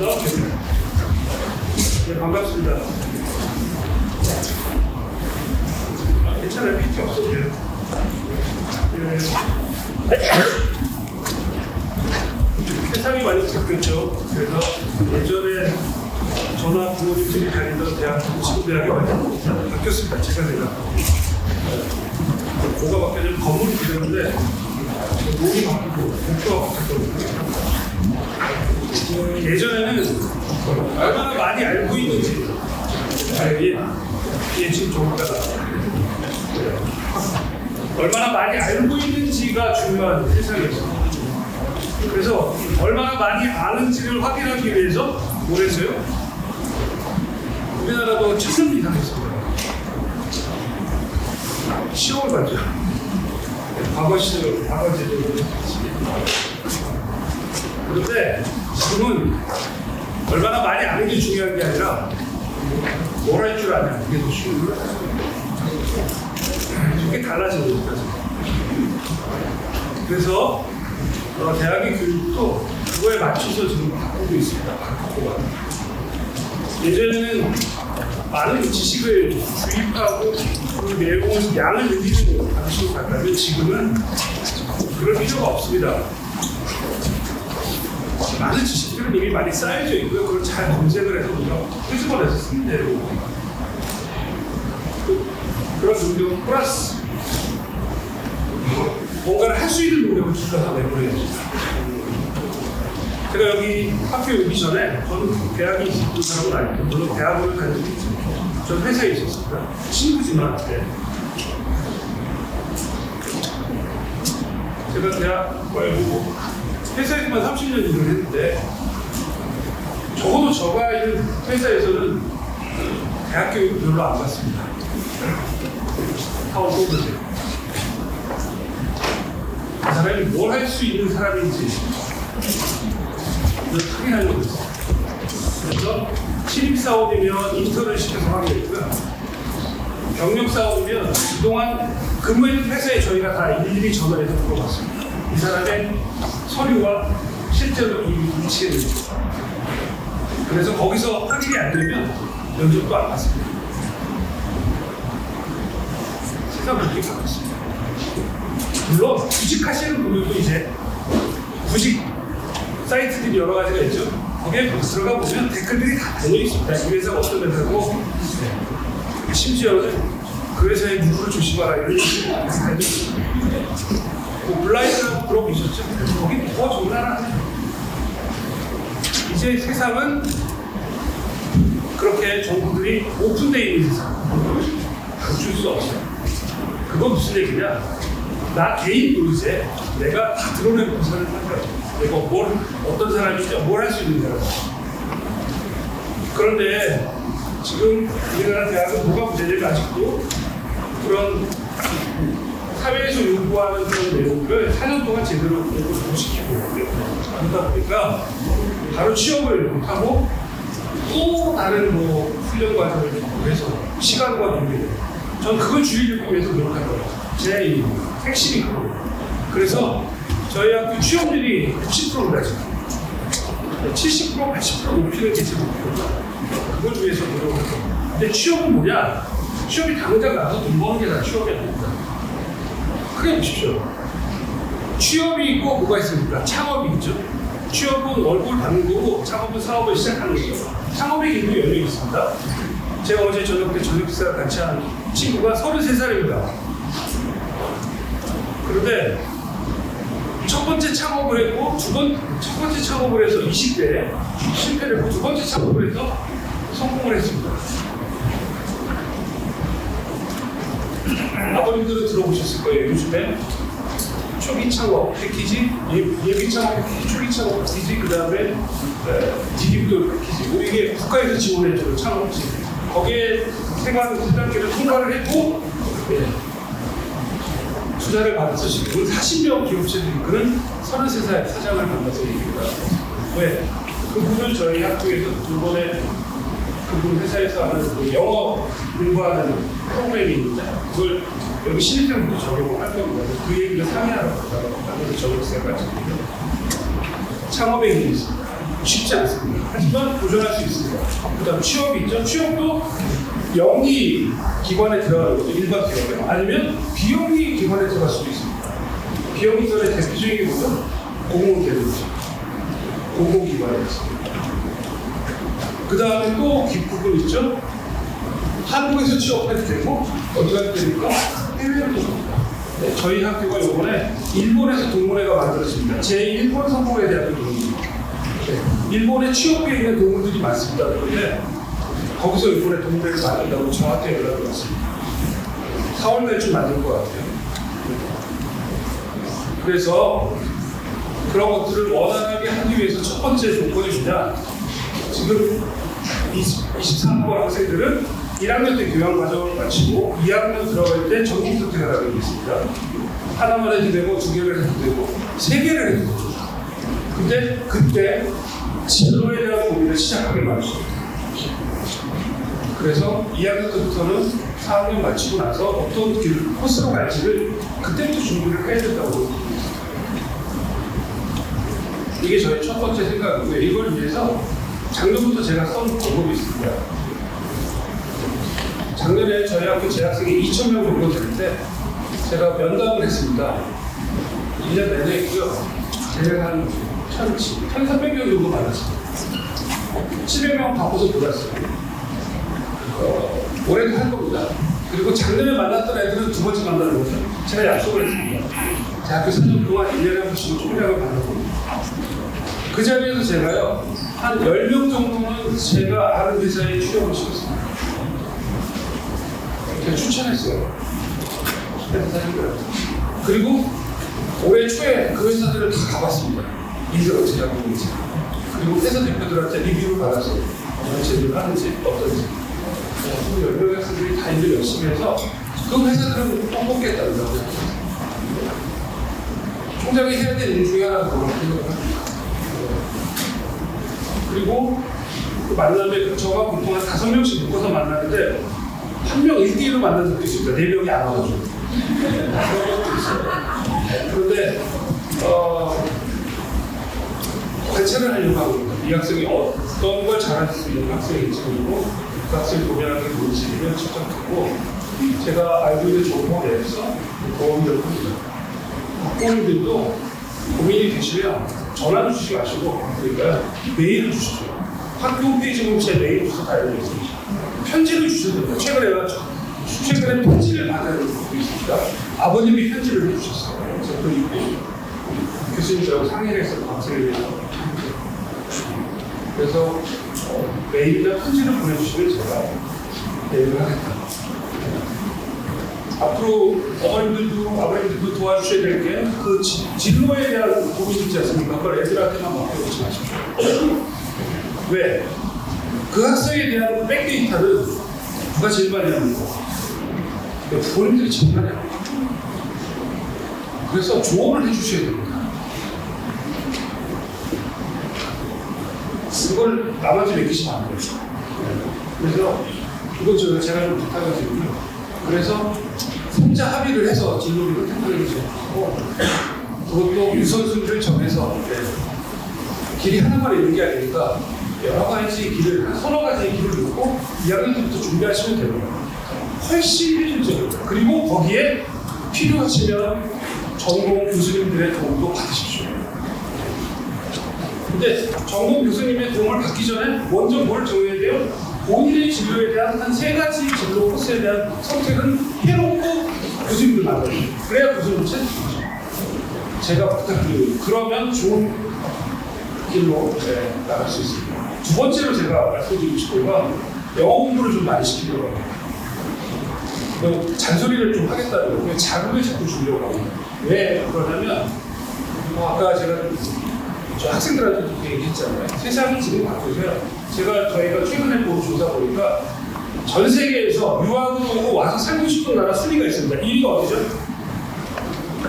네, 반갑습니다. 괜찮아요. PT 없어도 돼요. 세상이 많이 바뀌었죠. 그래서 예전에 저나 부모님들이 다니던 대학교, 지금 대학이 많이 바뀌었습니다. 제가 뭐가 바뀌었냐면 건물이 그대로인데 몸이 바뀌고 목표가 바뀌었거든요. 예전에는 얼마나 많이 알고 있는지 얘 지금 조국가다. 얼마나 많이 알고 있는지가 중요한 세상이었어요. 그래서 얼마나 많이 아는지를 확인하기 위해서 뭘 했어요? 우리나라도 책을 이상했습니다. 시험을 봤죠. 과거 시절, 과거 제도로. 그런데 지금은 얼마나 많이 아는 게 중요한 게 아니라 뭘 할 줄 아냐, 이게 더 중요한 거예요. 이게 달라지니까. 그래서 대학의 교육도 그거에 맞춰서 지금 바꾸고 있습니다. 바꾸고. 예전에는 많은 지식을 주입하고 그 내용을 양을 늘리는 방식으로 갔다면 지금은 그럴 필요가 없습니다. 많은 지식들은 이미 많이 쌓여져 있고요. 그걸 잘 검색을 해서 우리가 끄집어내서 쓰면 되고 그런 능력 플러스 뭔가를 할 수 있는 능력을 줄여서 내보내야죠. 제가 여기 학교 오기 전에 저는 대학에 있었던 사람은 아니고 물론 대학원을 다니고 저는 회사에 있었습니다. 친구지만 제가 대학 말고 회사에서만 30년 일을 했는데 적어도 저가 있는 회사에서는 대학 교육을 별로 안 받습니다. 타원 뽑으세요. 그 사람이 뭘 할 수 있는 사람인지 확인하려고 했어요. 그래서 신입사원이면 인턴을 시켜서 하게 됐고요. 경력사원이면 그동안 근무했던 회사에 저희가 다 일일이 전화해서 물어봤습니다. 이 사람의 서류와 실제로 이 위치에 그래서 거기서 확인이 안 되면 면접도 안 받습니다. 세상 그렇게 바뀌었습니다. 물론 구직하시는 분들도 이제 구직 사이트들이 여러 가지가 있죠. 거기에 들어가 보면 댓글들이 다 달려 있습니다. 이 회사가 어떤 회사고 심지어는 그 회사의 누구를 조심하라 이런 얘기가 달려 있습니다. 온라인으로 들어보셨죠? 거기 더 좋은 나라. 이제 세상은 그렇게 정보들이 오픈되어 있는 세상. 감출 수 없어요. 그건 무슨 얘기냐? 나 개인도 이제 내가 다 드러내고 부산을 한 거예요. 내가 어떤 사람인지 뭘 할 수 있는 사람. 그런데 지금 우리나라 대학은 뭐가 문제냐면 아직도 그런 사회에서 요구하는 그런 내용을 4년 동안 제대로 못 시키고 그러다 보니까 바로 취업을 못하고 또 다른 훈련 과정을 해서 시간과 노력을 전 그걸 줄이기 위해서 노력할 거예요. 제 핵심이 그거예요. 그래서 저희 학교 취업률이 90%입니다 지금. 70%, 80% 높이는 게 제 목표입니다. 그걸 위해서 노력을 할 거예요. 근데 취업은 뭐냐? 취업이 당장 나서 돈 버는 게 다 취업이 아닙니다. 크게 보십시오. 취업이 있고 뭐가 있습니까? 창업이 있죠. 취업은 월급을 받는 거고 창업은 사업을 시작하는 거죠. 창업의 길도 열려 있습니다. 제가 어제 저녁 때 저녁 식사를 같이 한 친구가 33살입니다. 그런데 첫 번째 창업을 했고 첫 번째 창업을 해서 20대에 실패를 했고 두 번째 창업을 해서 성공을 했습니다. 아버님들은 들어보셨을 거예요. 요즘에 초기 창업 패키지, 예비 창업 패키지, 초기 창업 패키지, 그 다음에 디디브도 패키지. 이게 국가에서 지원해주는 창업지. 거기에 세관 3단계를 통과를 했고 투자를 받아서 지금 40명 기업체들이 이끄는 33살 사장을 만나서 얘기합니다. 왜? 그분을 저희 학교에서 이번에 그분 회사에서 하는 그 영어 공부하는 프로그램이 있는데 그걸 여기 신입생부터 적용을 할 겁니다. 그 얘기를 상의하러 가서 저녁 시간까지 창업의 일이 있습니다. 쉽지 않습니다. 하지만 도전할 수 있습니다. 그 다음 취업이 있죠. 취업도 영리 기관에 들어가는 거죠. 일반 기관에. 아니면 비영리 기관에 들어갈 수도 있습니다. 비영리 기관의 대표적인 게 뭐죠? 공공기관이죠. 공공기관이었습니다. 그 다음에 또 부분 있죠. 한국에서 취업해도 되고 어디 가도 되니까 해외로 갑니다. 네, 저희 학교가 이번에 일본에서 동문회가 만들어집니다. 제1번 성공에 대한 동문입니다. 네, 일본에 취업에 있는 동문들이 많습니다. 그런데 거기서 이번에 동문회를 만든다고 저한테 연락이 왔습니다. 4월 말쯤 만들 것 같아요. 그래서 그런 것들을 원활하게 하기 위해서 첫 번째 조건이 뭐냐? 지금 23번 학생들은 1학년 때 교양 과정을 마치고 2학년 들어갈 때 전공 선택을 하게 있습니다. 하나만 해도 되고, 2개를 해도 되고, 3개를 해도 되고. 근데 그때 진로에 대한 고민을 시작하게 만들었습니다. 그래서 2학년 때부터는 4학년 마치고 나서 어떤 코스로 갈지를 그때부터 준비를 해야 된다고 봅니다. 이게 저희 첫 번째 생각이고요. 이걸 위해서 작년부터 제가 써온 방법이 있습니다. 작년에 저희 학교 재학생이 2,000명 정도 되는데 제가 면담을 했습니다. 1년 내내 했고요. 제가 한 1,300명 정도 만났습니다. 700명 바꿔서 몰랐어요. 올해도 할 겁니다. 그리고 작년에 만났던 애들은 두 번째 만나는 거죠. 제가 약속을 했습니다. 대학교 4년 동안 1년에 한 번씩 총량을 만나봅니다. 그 자리에서 제가요, 한 10명 정도는 제가 아는 회사에 취업을 시켰습니다. 제가 추천했어요. 회사들을. 그리고 올해 초에 그 회사들을 다 가봤습니다. 일을 어떻게 하고 있는지. 그리고 회사 대표들한테 리뷰를 받아서 어떤 일을 하는지, 어떤지. 10명의 학생들이 다 일을 열심히 해서 그 회사들은 꼭 뽑겠다는 거죠. 총장이 해야 될 일 중에 하나가 그런 생각을 합니다. 그리고 그 만남에 저가 보통 한 5명씩 묶어서 만나는데 한 명 1대1로 만난 적도 있습니다. 4명이 안 와가지고. 그런 것도 있어요. 그런데 관찰을 하려고 하거든요. 이 학생이 어떤 걸 잘할 수 있는 학생인지, 그리고 그 학생이 고민하는 게 뭔지를 직접 듣고 제가 알고 있는 정보 내에서 도움을 합니다. 학부모님들도 고민이 되시면 전화를 주시지 마시고, 그러니까 메일을 주시죠. 학교 홈페이지 보면 제 메일 주소 다 알고 있습니다. 편지를 주셔도 됩니다. 최근에 편지를 받아야 있습니다. 아버님이 편지를 해주셨어요. 그래서 그 이후에 교수님들하고 상의를 해서 방송을 해서 그래서 메일이나 편지를 보내주시면 제가 메일을 하겠다. 앞으로 어머님들도 아버님들도 도와주셔야 될 게 그 진로에 대한 고민이 있지 않습니까? 그걸 애들한테만 맡겨놓지 마십시오. 왜? 그 학생에 대한 백데이터를 누가 제일 많이 합니까? 부모님들이 제일 많이 합니다. 그래서 조언을 해주셔야 됩니다. 그걸 남한테 맡기시면 안 돼요. 그래서 이건 제가 좀 부탁을 드리고요. 그래서 3자 합의를 해서 진로를 택하는 것이 하고, 그것도 유선순위를 정해서 길이 하나만 있는 게 아니니까 여러 가지 길을, 서너 가지의 길을 놓고 2학년 때부터 준비하시면 됩니다. 훨씬 효율적입니다. 그리고 거기에 필요하시면 전공 교수님들의 도움도 받으십시오. 근데 전공 교수님의 도움을 받기 전에 먼저 뭘 정해야 돼요? 본인의 진로에 대한 한 3가지 진로 코스에 대한 선택은 해놓고 교수님들 만나요. 그래야 교수님 찾으시죠. 제가 부탁드려요. 그러면 좋은 길로 나갈 수 있습니다. 두 번째로 제가 말씀드리고 싶은 건 영어 공부를 좀 많이 시키려고 합니다. 잔소리를 좀 하겠다는 거예요. 자극을 자꾸 주려고 합니다. 왜 그러냐면 아까 제가 저 학생들한테도 그렇게 얘기했잖아요. 세상이 지금 바뀌어서요. 저희가 최근에 본 조사 보니까 전 세계에서 유학으로 오고 와서 살고 싶은 나라 순위가 있습니다. 1위가 어디죠?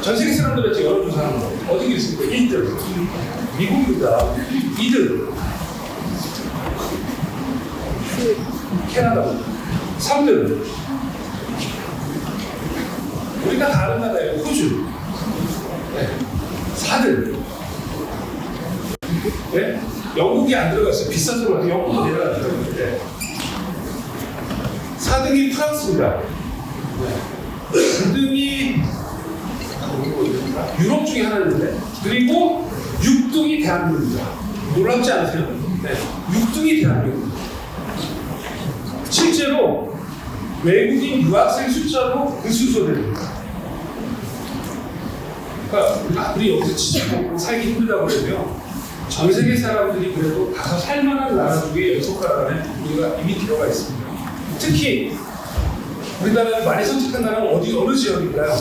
전 세계 사람들한테 여론조사하는 거 어디가 있습니까? 1등 미국입니다. 2등 캐나다입니다. 3등 우리가 다른 나라예요. 호주. 네. 4등 네? 영국이 안 들어갔어요. 비싸서 그런데 영국도 내려갔더라고요. 네. 4등이 프랑스입니다. 9등이 유럽 중에 하나인데, 그리고 6등이 대한민국입니다. 놀랍지 않으세요? 네. 6등이 대한민국. 실제로 외국인 유학생 숫자로 그 순서대로입니다. 그러니까 아무리 여기서 지지고 살기 힘들다고 그래도요, 전 세계 사람들이 그래도 가서 살만한 나라 중에 6나라 안에 우리가 이미 들어가 있습니다. 특히 우리나라를 많이 선택한 나라는 어느 지역일까요?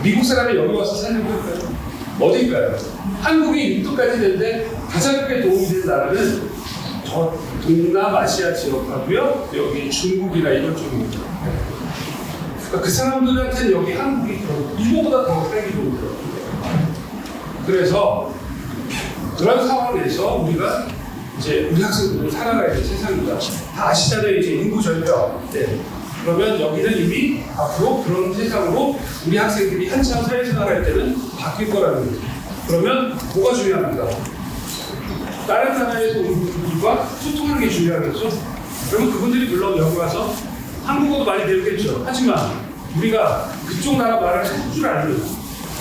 미국 사람이 여기 와서 살려고 할까요? 어디일까요? 한국이 6등까지 되는데 가장 크게 도움이 되는 나라는 저 동남아시아 지역하고요, 여기 중국이나 이런 쪽입니다. 그러니까 그 사람들한테는 여기 한국이 이거보다 더 살기 좋더라고요. 그래서 그런 상황에서 우리가 이제 우리 학생들은 살아가야 될 세상이다. 다 아시잖아요. 이제 인구 절벽. 네. 그러면 여기는 이미 앞으로 그런 세상으로 우리 학생들이 한참 사회생활할 때는 바뀔 거라는 거죠. 그러면 뭐가 중요합니까? 다른 나라에서 온 분들과 소통하는 게 중요하겠죠? 그러면 그분들이 물론 여기 와서 한국어도 많이 배우겠죠. 하지만 우리가 그쪽 나라 말을 할 줄 알면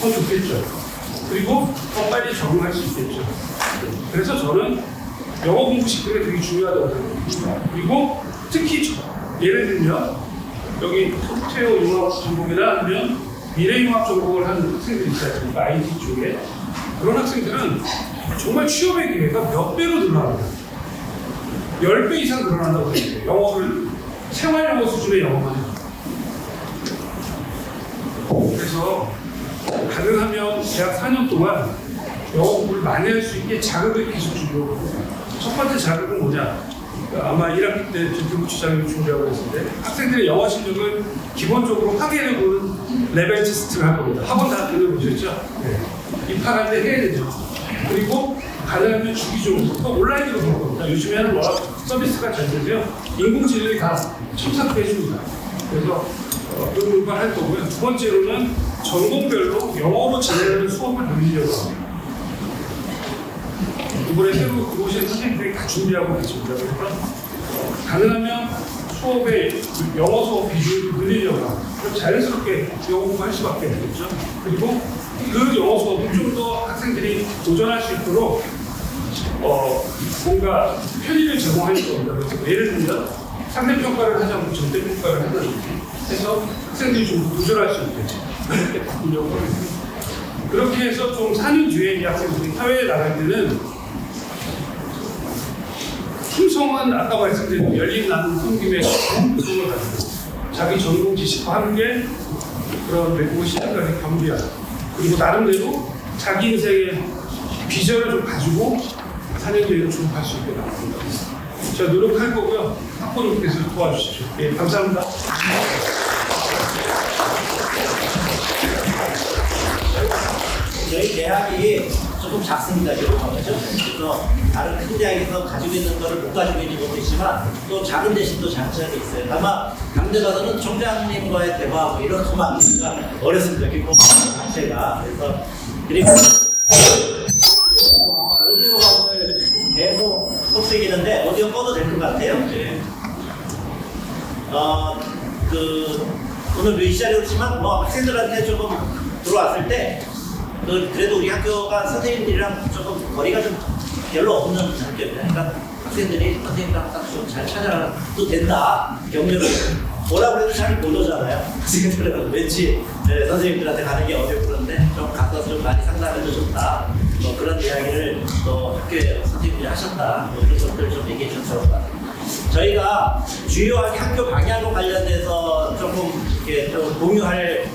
더 좋겠죠. 그리고 더 빨리 적응할 수 있겠죠. 그래서 저는 영어 공부 시키는 게 되게 중요하다고 생각합니다. 그리고 특히 예를 들면 여기 소프트웨어 융합 전공이나 아니면 미래융합 전공을 하는 학생들이 있지 않습니까? IT 쪽에. 그런 학생들은 정말 취업의 기회가 몇 배로 늘어납니다. 10배 이상 늘어난다고 생각해요. 영어를 생활영어 수준의 영어만 해요. 그래서 가능하면 대학 4년 동안 영어 공부를 많이 할 수 있게 자극을 계속 주려고 합니다. 첫 번째 자극은 뭐냐? 아마 1학기 때 김경구 주장님이 준비하고 있었는데 학생들의 영어 실력을 기본적으로 확인해보는 레벨 테스트를 할 겁니다. 학원 다 들어보셨죠? 네. 입학할 때 해야 되죠. 그리고 가능하면 주기적으로 또 온라인으로 보는 겁니다. 요즘에는 워낙 서비스가 잘 되고요. 인공지능이 다 첨삭해 줍니다. 그래서 그런 걸 할 거고요. 두 번째로는 전공별로 영어로 진행하는 수업을 늘리려고 합니다. 이번에 새로 들어오신 선생님들이 다 준비하고 계십니다. 그래서 가능하면 수업에 영어 수업 비중을 늘리려고 합니다. 자연스럽게 영어 공부할 수밖에 없겠죠. 그리고 그 영어 수업은 좀 더 학생들이 도전할 수 있도록 뭔가 편의를 제공할 겁니다. 그래서 예를 들면 상대평가를 하자면 절대평가를 하든지 해서 학생들이 좀 도전할 수 있게 그렇게 바꾸려고 합니다. 그렇게 해서 좀 4년 뒤에 이 학생들이 사회에 나갈 때는 풍성한, 아까 말씀드린 열린 나눔 섬김의 풍성을 가지고 자기 전공 지식과 함께 그런 외국어 시장까지 겸비하고, 그리고 나름대로 자기 인생의 비전을 좀 가지고 4년 뒤에는 졸업할 수 있게 나갑니다. 제가 노력할 거고요. 학부모님께서 도와주십시오. 예, 감사합니다. 저희 대학이 조금 작습니다. 그래서 다른 큰 대학에서 가지고 있는 거를 못 가지고 있는 것도 있지만 또 작은 대신 또 장점이 있어요. 아마 강대 가서는 총장님과의 대화 뭐 이런 것만 하니까 어렸습니다. 기본 자체가. 그래서 그리고 오디오가 오늘 계속 속색이는데 오디오 꺼도 될 것 같아요. 네. 오늘 이 자리에 오지만 뭐 학생들한테 조금 들어왔을 때 그래도 우리 학교가 선생님들이랑 조금 거리가 좀 별로 없는 학교입니다. 그러니까 학생들이 선생님이랑 딱 좀 잘 찾아가도 된다. 격려를 뭐라고 해도 잘 못 오잖아요. 학생들은 왠지 선생님들한테 가는 게 어렵고 그런데 좀 가서 좀 많이 상담해도 좋다. 뭐 그런 이야기를 또 학교에 선생님들이 하셨다. 뭐 이런 것들 좀 얘기해 주셔서 저희가 주요하게 학교 방향과 관련돼서 조금 이렇게 좀 공유할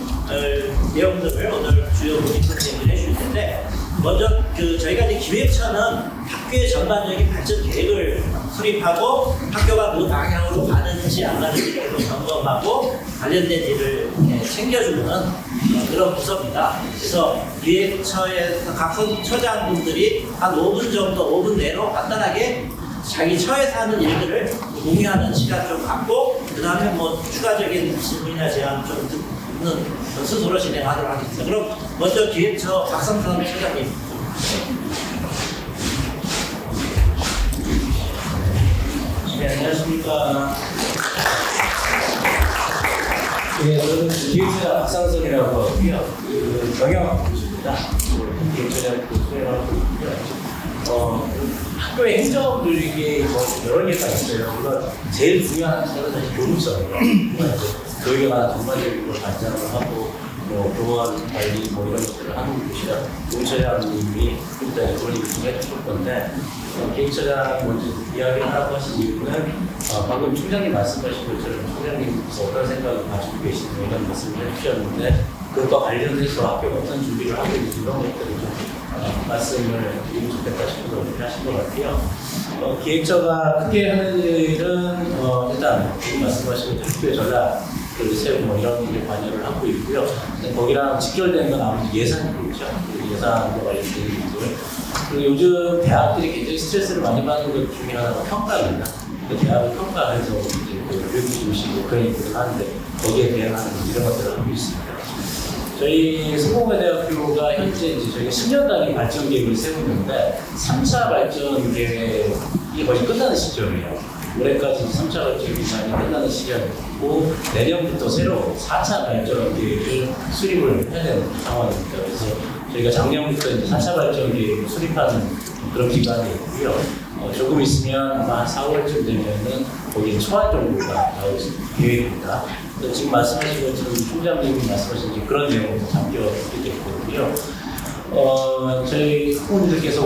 내용들을 오늘 주요 모임 선생님들이 해주실 텐데, 먼저 저희가 이제 기획처는 학교의 전반적인 발전 계획을 수립하고 학교가 그 방향으로 가는지 안 가는지를 점검하고 관련된 일을 챙겨주는 그런 부서입니다. 그래서 기획처에서 각 처장분들이 한 5분 정도, 5분 내로 간단하게 자기 처에서 하는 일들을 공유하는 시간 좀 갖고, 그 다음에 뭐 추가적인 질문이나 제안 좀 듣는 스스로 진행하도록 하겠습니다. 그럼 먼저 기획처 박성선 처장님. 네, 안녕하십니까. 예, 저는 기획사 박상선이라고 하고요. 경영학부입니다. 기획사학부 수행하고 있고요. 학교의 행정들이 뭐 여러 개가 있어요. 물론 제일 중요한 하나는 사실 교육성이에요. 교육에 관한 전반적으로 발전을 하고 교원 관리 이런 것들을 하는 곳이라 교육처장님이 일단 그런 얘기 좀 해주실 건데 기획처장이 먼저 이야기를 하라고 하신 이유는 방금 총장님 말씀하신 것처럼 총장님께서 어떤 생각을 가지고 계시는 이런 말씀을 해주셨는데 그것과 관련해서 학교가 어떤 준비를 하고 있는지 이런 것들을 좀 말씀을 드리면 좋겠다 싶어서 이렇게 하신 것 같아요. 기획처가 크게 하는 일은 일단 지금 말씀하신 것처럼 학교의 전략을 세우고 이런 일에 관여를 하고 있고요. 거기랑 직결된 건 아무래도 예산이겠죠. 예산과 관련된 일들. 그리고 요즘 대학들이 굉장히 스트레스를 많이 받는 것 중에 하나가 평가입니다. 그 대학을 평가해서 이제 교육 중심으로 그런 일들을 하는데 거기에 대응하는 이런 것들을 하고 있습니다. 저희 성공회대학교가 현재 이제 저희가 10년 단위 발전 계획을 세우는데 3차 발전 계획이 거의 끝나는 시점이에요. 올해까지 3차 발전 기간이 끝나는 시점이고 내년부터 새로 4차 발전 계획을 수립을 해야 되는 상황입니다. 그래서 저희가 작년부터 이제 4차 발전 계획을 수립하는 그런 기간이 있고요. 조금 있으면 아마 한 4월쯤 되면은 거기에 초안 정보가 나올 계획입니다. 지금 말씀하신 것처럼 총장님이 말씀하신 그런 내용도 담겨 있게 됐거든요. 저희 학부모님들께서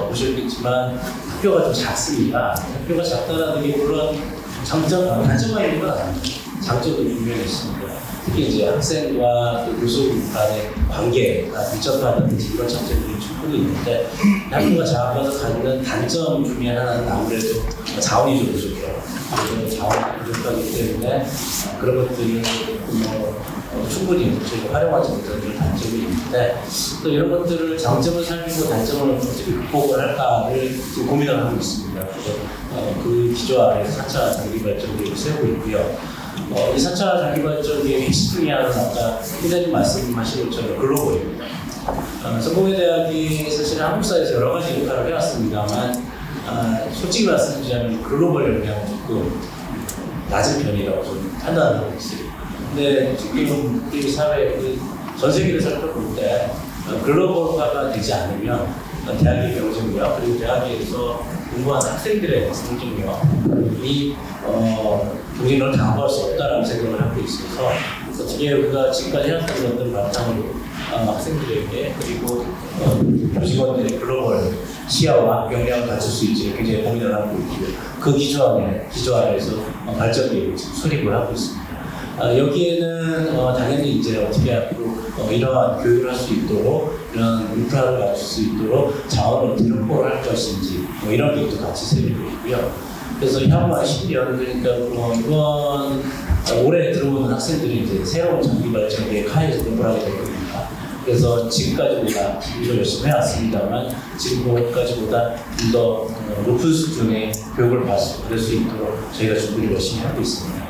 보셨겠지만 학교가 좀 작습니다. 학교가 작다라는 게 물론 단점만 있는 건 아닙니다. 장점도 분명히 있습니다. 특히 이제 학생과 또 교수 간의 관계가 밀접하다든지 이런 장점들이 충분히 있는데 학교가 작아서 갖는 단점 중에 하나는 아무래도 자원이 좀 부족해요. 자원이 부족하기 때문에 그런 것들이 충분히 저희가 활용하지 못하는 그런 단점이 있는데 또 이런 것들을 장점을 살리고 단점을 어떻게 극복을 할까를 지금 고민을 하고 있습니다. 그래서 그 기조하에서 4차 장기 발전 계획을 세우고 있고요. 이 4차 장기 발전 계획의 핵심 중에 하나는 아까 회장님 말씀하신 것처럼 글로벌입니다. 성공회대학이 사실 한국사에서 여러 가지 역할을 해왔습니다만 솔직히 말씀드리자면 글로벌 역량은 조금 낮은 편이라고 좀 판단하고 있어요. 근데 지금 우리 사회 전 세계를 살펴볼 때 글로벌화가 되지 않으면 대학의 경쟁력 그리고 대학에서 공부하는 학생들의 경쟁력이 경쟁력을 담보할 수 없다라는 생각을 하고 있어서 어떻게 우리가 지금까지 해왔던 것들 바탕으로 학생들에게 그리고 교직원들의 글로벌 시야와 역량을 갖출 수 있지 굉장히 고민을 하고 있고요. 그 기조하에서 발전 계획을 지금 수립을 하고 있습니다. 여기에는 당연히 이제 어떻게 앞으로 이러한 교육을 할 수 있도록 이런 인프라를 갖출 수 있도록 자원을 어떻게 확보를 할 것인지 이런 것도 같이 세우고 있고요. 그래서 향후 10년 그러니까 이번 올해 들어오는 학생들이 이제 새로운 장기 발전 계획 하에서 공부를 하게 될 겁니다. 그래서 지금까지보다 일을 열심히 해왔습니다만 지금까지보다 좀 더 높은 수준의 교육을 받을 수 있도록 저희가 준비를 열심히 하고 있습니다.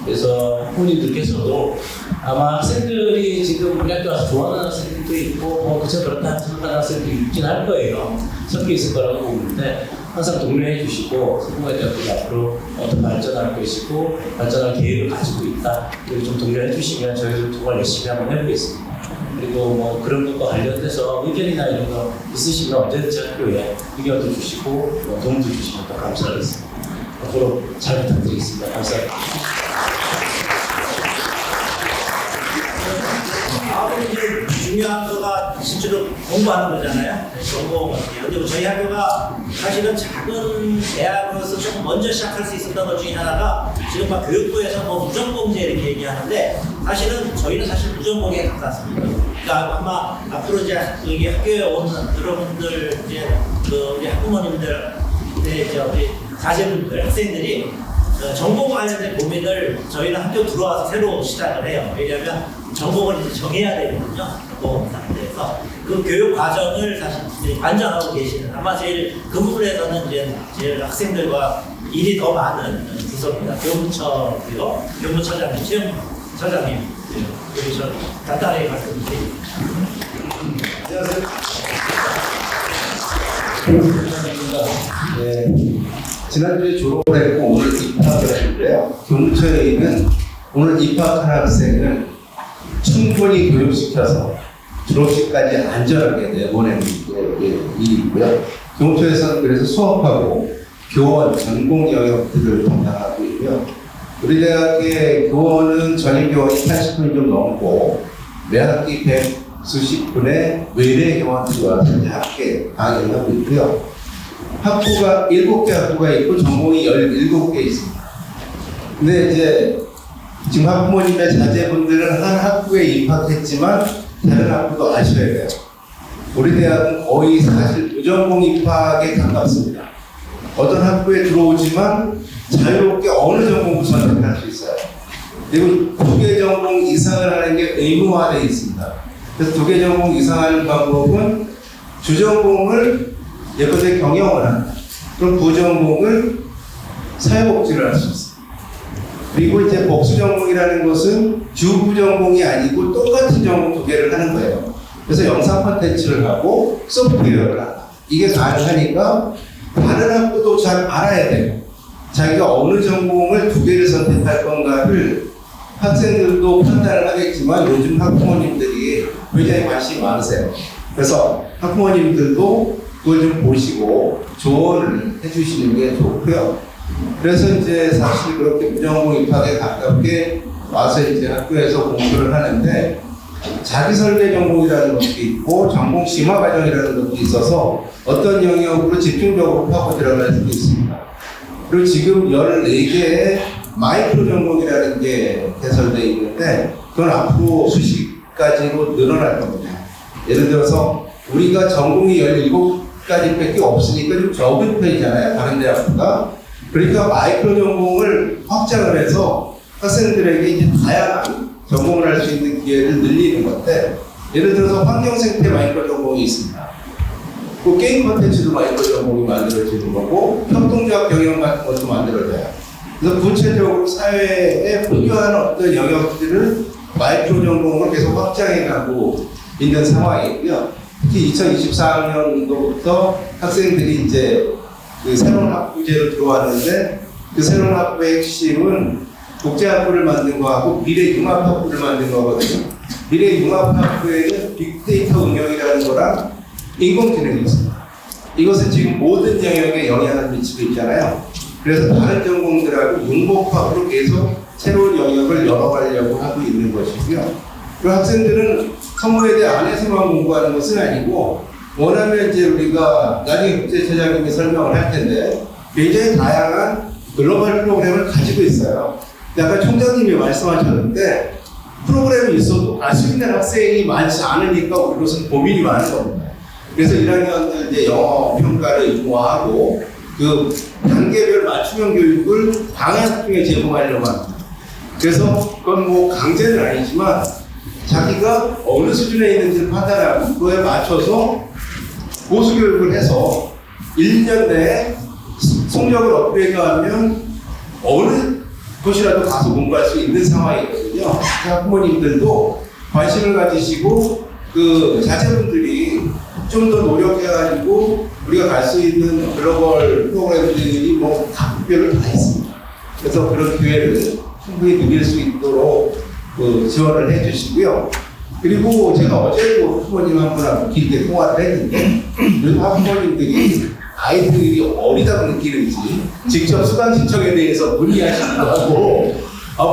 그래서 학부모님들께서도 아마 학생들이 지금 우리 학교 와서 좋아하는 학생들도 있고 그저 그렇다 생각하는 학생들이 있긴 할 거예요. 섞여 있을 거라고 보는데 항상 독려해 주시고 성공회대학교가 앞으로 어떤 발전할 것이고 발전할 계획을 가지고 있다. 그리고 좀 독려해 주시면 저희도 정말 열심히 한번 해보겠습니다. 그리고 그런 것과 관련돼서 의견이나 이런 거 있으시면 언제든지 학교에 의견도 주시고 도움도 주시면 더 감사하겠습니다. 앞으로 잘 부탁드리겠습니다. 감사합니다. 중요한 거가 실제로 공부하는 거잖아요. 전공이에요. 그리고 저희 학교가 사실은 작은 대학으로서 좀 먼저 시작할 수 있었던 것 중에 하나가 지금 막 교육부에서 무전공제 이렇게 얘기하는데 사실은 저희는 사실 무전공에 가깝습니다. 그러니까 아마 앞으로 이제 여기 학교에 오는 여러분들 이제 우리 학부모님들, 이제 우리 자제분들, 학생들이 전공 관련된 고민을 저희는 학교 들어와서 새로 시작을 해요. 왜냐하면 전공을 이제 정해야 되거든요. 전공 상태에서 그 교육 과정을 사실 관장하고 계시는 아마 제일 그 부분에서는 이제 제일 학생들과 일이 더 많은 부서입니다. 교무처고요. 교무처장님, 시험처장님, 여기서 간단하게 말씀드립니다. 네, 지난주에 졸업을 했고 오늘 입학을 했는데요. 교무처에 있는 오늘 입학한 학생을 충분히 교육시켜서 졸업식까지 안전하게 내보내는 게 일이고요. 교무처에서는 그래서 수업하고 교원, 전공 영역들을 담당하고 있고요. 우리 대학의 교원은 전임 교원이 80분이 좀 넘고 매 학기 100수십 분의 외래 교원들이 와서 이제 학교에 강의를 하고 있고요. 학부가 7개 학부가 있고 전공이 17개 있습니다. 근데 이제 지금 학부모님의 자제분들은 한 학부에 입학했지만 다른 학부도 아셔야 돼요. 우리 대학은 거의 사실 무전공 입학에 가깝습니다. 어떤 학부에 들어오지만 자유롭게 어느 전공을 선택할 수 있어요. 그리고 2개 전공 이상을 하는 게 의무화되어 있습니다. 그래서 2개 전공 이상 하는 방법은 주전공을 예컨대 경영을 한다. 그럼 부전공을 사회복지를 할 수 있어요. 그리고 이제 복수전공이라는 것은 주부전공이 아니고 똑같은 전공 2개를 하는 거예요. 그래서 영상 콘텐츠를 하고 소프트웨어를 한다. 이게 가능하니까 다른 학부도 잘 알아야 돼요. 자기가 어느 전공을 2개를 선택할 건가를 학생들도 판단을 하겠지만 요즘 학부모님들이 굉장히 관심이 많으세요. 그래서 학부모님들도 그걸 좀 보시고 조언을 해주시는 게 좋고요. 그래서 이제 사실 그렇게 무전공 입학에 가깝게 와서 이제 학교에서 공부를 하는데 자기 설계 전공이라는 것도 있고 전공 심화 과정이라는 것도 있어서 어떤 영역으로 집중적으로 파고 들어갈 수도 있습니다. 그리고 지금 14개의 마이크로 전공이라는 게 개설되어 있는데 그건 앞으로 수십 가지로 늘어날 겁니다. 예를 들어서 우리가 전공이 17가지밖에 없으니까 좀 적은 편이잖아요. 다른 대학보다. 그러니까 마이크로 전공을 확장을 해서 학생들에게 이제 다양한 전공을 할 수 있는 기회를 늘리는 건데 예를 들어서 환경생태 마이크로 전공이 있습니다. 그 게임 콘텐츠도 마이크로 전공이 만들어지는 거고 협동조합 경영 같은 것도 만들어져요. 그래서 구체적으로 사회에 필요한 어떤 영역들을 마이크로 전공으로 계속 확장해 가고 있는 상황이고요. 특히 2024학년도부터 학생들이 이제 그 새로운 학부제로 들어왔는데 그 새로운 학부의 핵심은 국제학부를 만든 거하고 미래융합학부를 만든 거거든요. 미래융합학부에는 빅데이터 응용이라는 거랑 인공지능이 있습니다. 이것은 지금 모든 영역에 영향을 미치고 있잖아요. 그래서 다른 전공들하고 융복합으로 계속 새로운 영역을 열어가려고 하고 있는 것이고요. 그 학생들은 성모에 안에서만 공부하는 것은 아니고 원하면 이제 우리가 나중에 국제처장님이 설명을 할 텐데 굉장히 다양한 글로벌 프로그램을 가지고 있어요. 아까 총장님이 말씀하셨는데 프로그램이 있어도 알 수 있는 학생이 많지 않으니까 우리로서는 고민이 많은 겁니다. 그래서 1학년들 이제 영어 평가를 융화하고 그 단계별 맞춤형 교육을 방학 중에 제공하려고 합니다. 그래서 그건 뭐 강제는 아니지만 자기가 어느 수준에 있는지를 판단하고 그거에 맞춰서 보수 교육을 해서 1년 내에 성적을 업그레이드하면 어느 곳이라도 가서 공부할 수 있는 상황이거든요. 학부모님들도 관심을 가지시고 그 자제분들이 좀 더 노력해가지고 우리가 갈 수 있는 글로벌 프로그램들이 뭐 각별을 다 있습니다. 그래서 그런 기회를 충분히 누릴 수 있도록 그 지원을 해주시고요. 그리고 제가 어제도 학부모님 한 분하고 길게 통화를 했는데 요즘 학부모님들이 아이들이 어리다고 느끼는지 직접 수강 신청에 대해서 문의하시기도 하고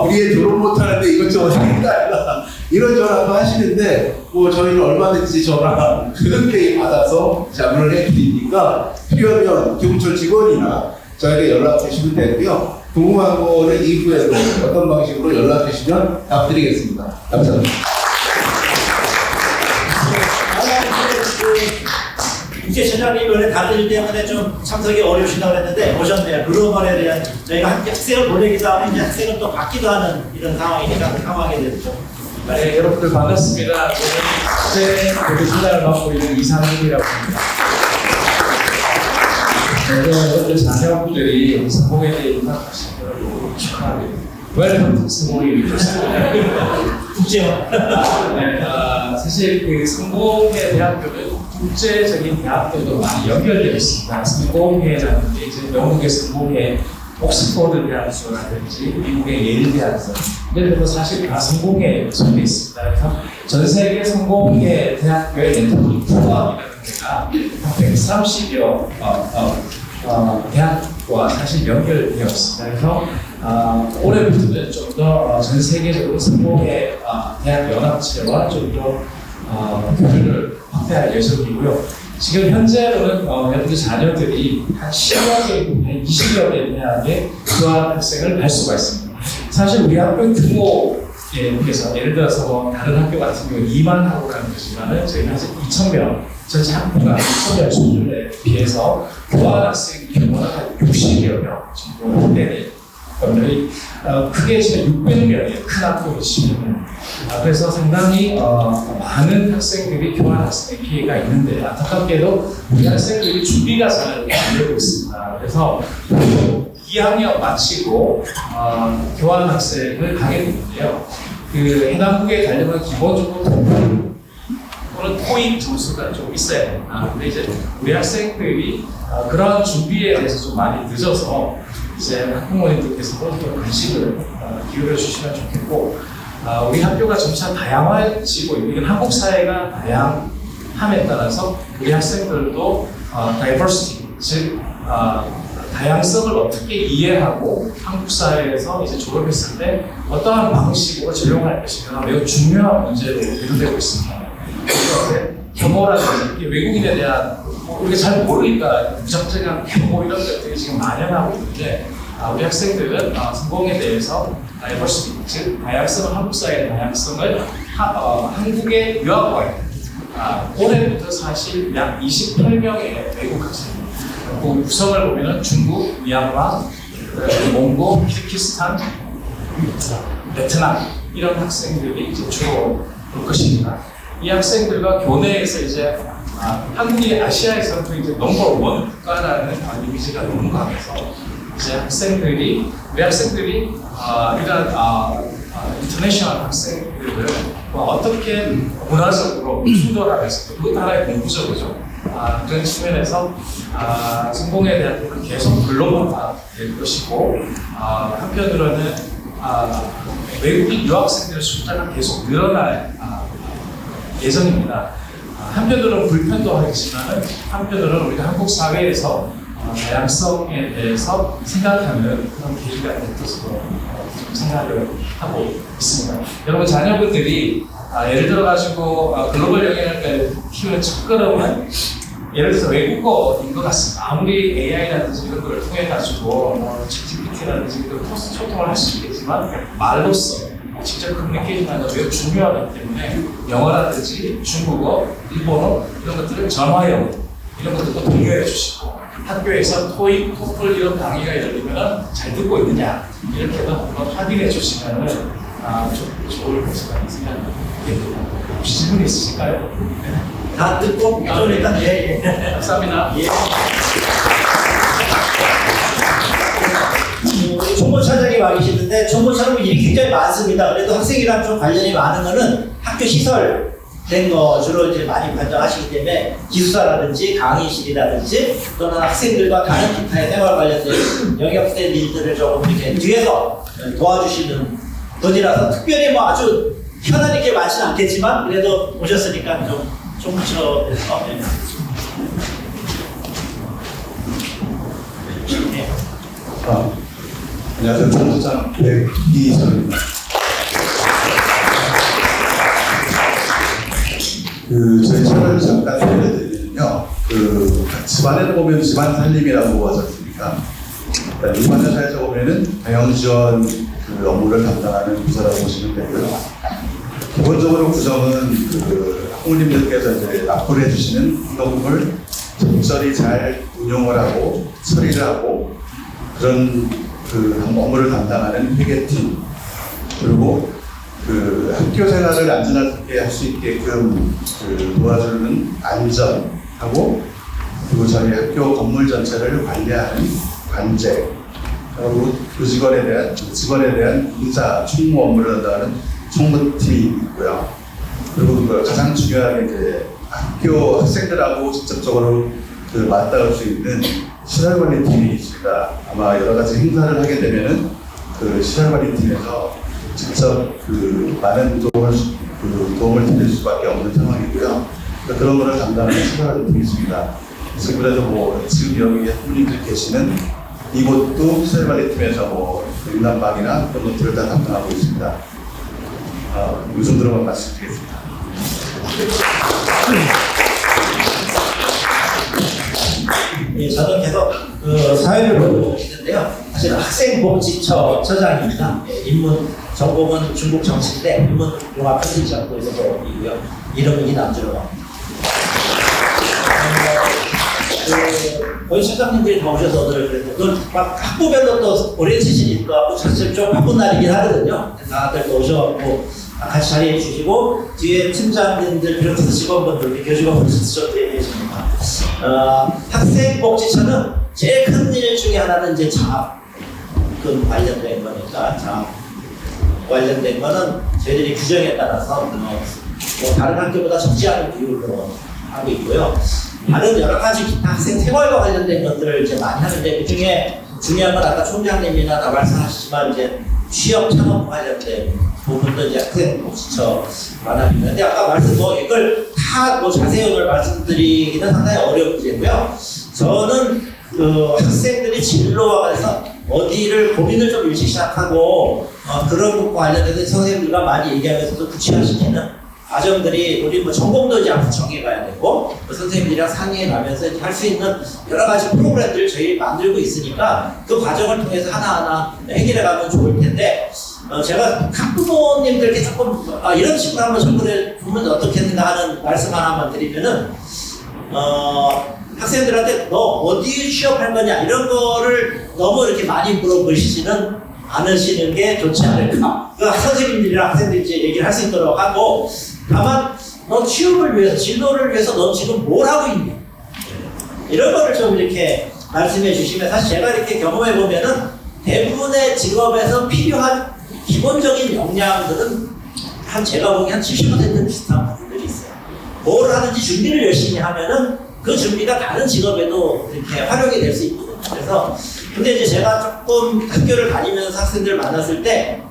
우리 애 졸업 못하는데 이것저것 해달라 이런 전화도 하시는데 뭐 저희는 얼마든지 전화 그렇게 받아서 자문을 해드리니까 필요하면 교무처 직원이나 저에게 연락 주시면 되고요. 궁금한 거는 이후에도 어떤 방식으로 연락 주시면 답드리겠습니다. 감사합니다. 국제처장님 원래 다른 일 때문에 좀 참석이 어려우신다고 했는데 오셨네요. 글로벌에 대한 저희가 학생을 보내기도 하고 이제 학생을 또 받기도 하는 이런 상황이니까 상황에 대해서 좀 네, 여러분들 반갑습니다. 저는 국제 대표 수장을 맡고 있는 이상훈이라고 합니다. 여러분들 자녀분들이 성공에 대해 입학하신 걸 축하합니다. 웰컴 성공이 좋습니다. 국제화. 네, 사실 그 성공회 대학교는 국제적인 대학교도 많이 연결되어 있습니다. 성공회라는 게 이제 영국의 성공회, 옥스퍼드 대학교라든지 미국의 예일 대학교 이런 데도 사실 다 성공회에 속해 있습니다. 그래서 전 세계 성공회 대학교의 네트워크 프로그램이라는 데가 한 130여 대학과 사실 연결되어 있습니다. 그래서 올해부터는 좀 더 전 세계적으로 성공회 대학 연합체와 좀 더 교류를 확대할 예정이고요. 지금 현재로는 여러분들 자녀들이 한 10여 개, 한 20여 개 대학에 교환 학생을 갈 수가 있습니다. 사실 우리 학교 규모에 비해서 예를 들어서 뭐 다른 학교 같은 경우 2만 학우라는 것이지만은 저희는 아직 2,000명, 전체 학교가 2,000명 수준에 비해서 교환 학생 규모는 한 60여 명 정도 되는 분들이 크게 지금 600명이에요. 큰 학교로 치면. 그래서 상당히 많은 학생들이 교환 학생의 기회가 있는데 안타깝게도 우리 학생들이 준비가 잘 안 되고 있습니다. 그래서 2학년 마치고 교환 학생을 가게 되는데요. 그 해당국에 가려면 기본적으로 토플 또는 토익 점수가 좀 있어야 됩니다. 근데 이제 우리 학생들이 그런 준비에 대해서 좀 많이 늦어서 이제 학부모님들께서도 좀 관심을 기울여 주시면 좋겠고, 우리 학교가 점차 다양화지고 있는 한국 사회가 다양함에 따라서 우리 학생들도 diversity, 즉 다양성을 어떻게 이해하고 한국 사회에서 이제 졸업했을 때 어떠한 방식으로 적용할 것인가 매우 중요한 문제로 대두되고 있습니다. 그래서 혐오라든지 외국인에 대한 우리가 잘 모르니까 부정적인 혐오 이런 것들이 지금 만연하고 있는데 우리 학생들은 성공에 대해서 다이버시티, 즉 다양성을 한국 사회의 다양성을 한국에 유학을 올해부터 사실 약 28명의 외국 학생, 그 구성을 보면은 중국, 미얀마, 몽고, 키르기스탄, 베트남 이런 학생들이 이제 주로 올 것입니다. 이 학생들과 교내에서 이제 한국이 아시아에서도 이제 넘버원 국가라는 이미지가 너무 강해서 이제 우리 학생들이 이런 인터내셔널 학생들을 어떻게 문화적으로 충돌하면서 그 나라의 공부적으로 그런 측면에서 성공에 대한 부분은 계속 글로벌화 될 것이고 한편으로는 외국인 유학생들의 숫자가 계속 늘어날 예정입니다. 한편으로는 불편도 하겠지만 한편으로는 우리가 한국 사회에서 다양성에 대해서 생각하는 그런 계기가 될 것으로 생각을 하고 있습니다. 여러분 자녀분들이 예를 들어가지고 글로벌 영향을 키우는 첫걸음은 예를 들어서 외국어인 것 같습니다. 아무리 AI라든지 이런 걸 통해 가지고 GPT라든지 이런 소통을 할 수 있겠지만 말로써 직접 커뮤니케이션하는 게 매우 중요하기 때문에 영어라든지 중국어, 일본어 이런 것들을 전화영어 이런 것들도 공유해 주시고 학교에서 토익, 토플 이런 강의가 열리면 잘 듣고 있느냐 이렇게도 한번 확인해 주시면 좋을 것이라고 생각합니다. 혹시 질문 있으실까요? 네. 다 듣고 좀 일단 감사합니다. 우리 총무차장이 와 계시는데 총무차장 일이 굉장히 많습니다. 그래도 학생이랑 좀 관련이 많은 거는 학교 시설 된 거 주로 이제 많이 관장하시기 때문에 기숙사라든지 강의실이라든지 또는 학생들과 다른 기타의 생활 관련된 영역된 일들을 조금 이렇게 뒤에서 도와주시는 분이라서 특별히 뭐 아주 현안이 게 많지는 않겠지만 그래도 오셨으니까 좀 총무처에서 안녕하세요. 총무장 백이선입니다. 저희 채널을 잠깐 소개해드리면요. 집안에도 보면 집안 살림이라고 하지 않습니까? 일반적 사회에서 보면은 다양지원 업무를 담당하는 부서라고 보시면 되고요. 기본적으로 구성은 학부모님들께서 이제 납부를 해주시는 현금을 적절히 잘 운용을 하고 처리를 하고 그런 업무를 담당하는 회계팀 그리고 학교 생활을 안전하게 할 수 있게끔 도와주는 안전하고 그리고 저희 학교 건물 전체를 관리하는 관제 그리고 그 직원에 대한 인사, 총무 업무를 담당하는 총무팀이 있고요. 그리고 그 가장 중요하게 이제 학교 학생들하고 직접적으로 그 맞닿을 수 있는 시설관리팀이 있습니다. 아마 여러 가지 행사를 하게 되면은 그 시설관리팀에서 직접 그 많은 도움을 드릴 수밖에 없는 상황이고요. 그러니까 그런 거를 담당하는 시설관리팀이 있습니다. 그래서 그래도 뭐 지금 여기 분들 계시는 이곳도 시설관리팀에서 뭐 냉난방이나 그런 것들을 다 담당하고 있습니다. 이 정도로만 말씀드리겠습니다. 예, 저는 계속 그 사회를 보고 있는데요. 사실 학생복지처장입니다. 예, 인문 전공은 중국 정치인데 인문 용합 편집장고에서이고요. 이름은 이남주로 합니다. 거의 처장님들이 다 오셔서 오늘 그래도 막 학부별로 또 오리엔테이션이니까 사실 좀 바쁜 날이긴 하거든요. 다들 또 오셔갖고 같이 자리해 주시고 뒤에 팀장님들 비롯해서 직원분들, 교직원분들 좀 얘기해 줍니다. 학생복지처는 제일 큰 일 중에 하나는 이제 장학금 관련된 거니까 장학 관련된 거는 저희들이 규정에 따라서 뭐 다른 학교보다 적지 않은 비율로 하고 있고요. 다른 여러 가지 기타 학생 생활과 관련된 것들을 이제 많이 하는데 그 중에 중요한 건 아까 총장님이나 다 말씀하셨지만 이제 취업 창업 관련된 부분도 이제 학생복지처 관합니다. 근데 아까 말씀 이걸 다 자세히 오늘 말씀드리기는 상당히 어려운 문제고요. 저는 그 학생들이 진로와 관해서 어디를 고민을 좀 일찍 시작하고 그런 것과 관련해서 선생님들과 많이 얘기하면서 또 구체화시키는 과정들이 우리 뭐 전공도 이제 앞으로 정해가야 되고 선생님들이랑 상의해 가면서 할 수 있는 여러 가지 프로그램들을 저희 만들고 있으니까 그 과정을 통해서 하나하나 해결해 가면 좋을 텐데 제가 학부모님들께 조금 이런 식으로 한번 접근해 보면 어떻겠는가 하는 말씀 하나만 드리면은 학생들한테 너 어디 취업할 거냐 이런 거를 너무 이렇게 많이 물어보시지는 않으시는 게 좋지 않을까. 그 선생님들이랑 학생들이 이제 얘기를 할 수 있도록 하고 다만 너 취업을 위해서 진로를 위해서 너 지금 뭘 하고 있니? 이런 거를 좀 이렇게 말씀해 주시면 사실 제가 이렇게 경험해 보면은 대부분의 직업에서 필요한 기본적인 역량들은 제가 보기엔 한 70% 비슷한 부분들이 있어요. 뭘 하는지 준비를 열심히 하면은 그 준비가 다른 직업에도 이렇게 활용이 될 수 있거든요. 그래서 근데 이제 제가 조금 학교를 다니면서 학생들을 만났을 때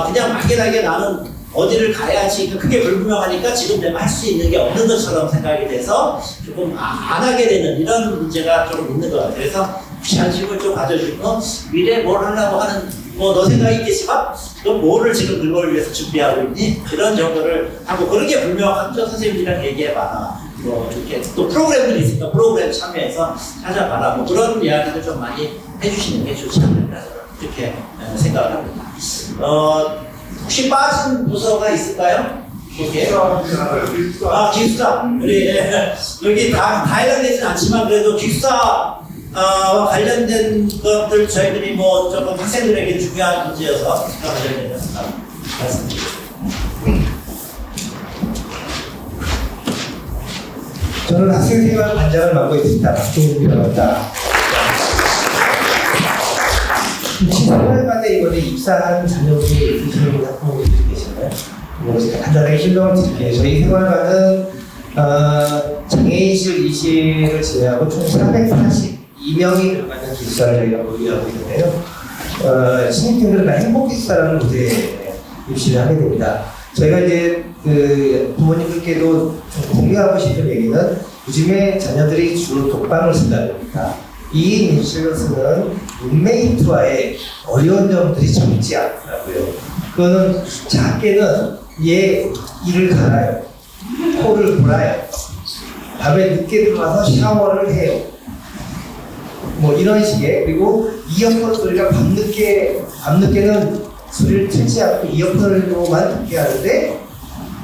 그냥 막연하게 나는 어디를 가야지 그게 불분명하니까 지금 내가 할 수 있는 게 없는 것처럼 생각이 돼서 조금 안 하게 되는 이런 문제가 좀 있는 것 같아요. 그래서 관심을 좀 가져주고 미래에 뭘 하려고 하는 너 생각이 있겠지만 너 뭐를 지금 그걸 위해서 준비하고 있니? 이런 정도를 하고 그런 게 분명한 선생님이랑 얘기해봐. 뭐 이렇게 또 프로그램들이 있으니까 프로그램 참여해서 찾아봐라. 뭐 그런 이야기를 좀 많이 해주시는 게 좋지 않을까 이렇게 생각을 합니다. 혹시 빠진 부서가 있을까요? 기숙사. 우리 여기 다 해당되진 않지만 그래도 기숙사 관련된 것들 저희들이 뭐 조금 학생들에게 중요한 문제여서 관련된 말씀드리겠습니다. 저는 학생생활 관장을 맡고 있습니다. 박종욱이라고 합니다. 생활관에 이번에 입사한 자녀분이 있으시는 학부모님들이 계시나요? 뭐 제가 간단하게 설명을 드릴게요. 저희 생활관은 장애인실, 이실을 제외하고 총 442명이 들어가는 기숙사를 저희가 보유하고 있는데요. 신입생들은 다 행복기숙사라는 곳에 입시를 하게 됩니다. 저희가 이제 그 부모님들께도 좀 공유하고 싶은 얘기는 요즘에 자녀들이 주로 독방을 쓴다 보니까 2인 일실을 쓰는 룸메이트와의 어려운 점들이 적지 않더라고요. 그거는 작게는 얘 이를 갈아요. 코를 골아요. 밤에 늦게 들어와서 샤워를 해요. 뭐 이런 식의. 그리고 이어폰 소리가 밤늦게는 소리를 틀지 않고 이어폰으로만 듣게 하는데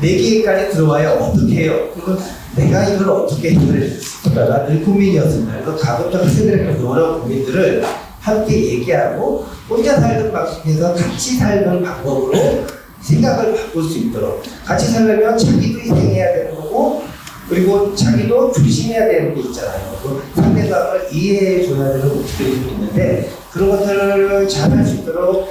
4개까지 들어와요. 어떻게 해요? 그러면 내가 이걸 어떻게 해결했을까가 늘 고민이었습니다. 그래서 가급적 학생들의 여러 고민들을 함께 얘기하고 혼자 살던 방식에서 같이 살는 방법으로 생각을 바꿀 수 있도록 같이 살려면 자기도 희생해야 되는 거고 그리고 자기도 조심해야 되는 게 있잖아요. 상대방을 이해해 줘야 되는 것들이 좀 있는데 그런 것들을 잘 할 수 있도록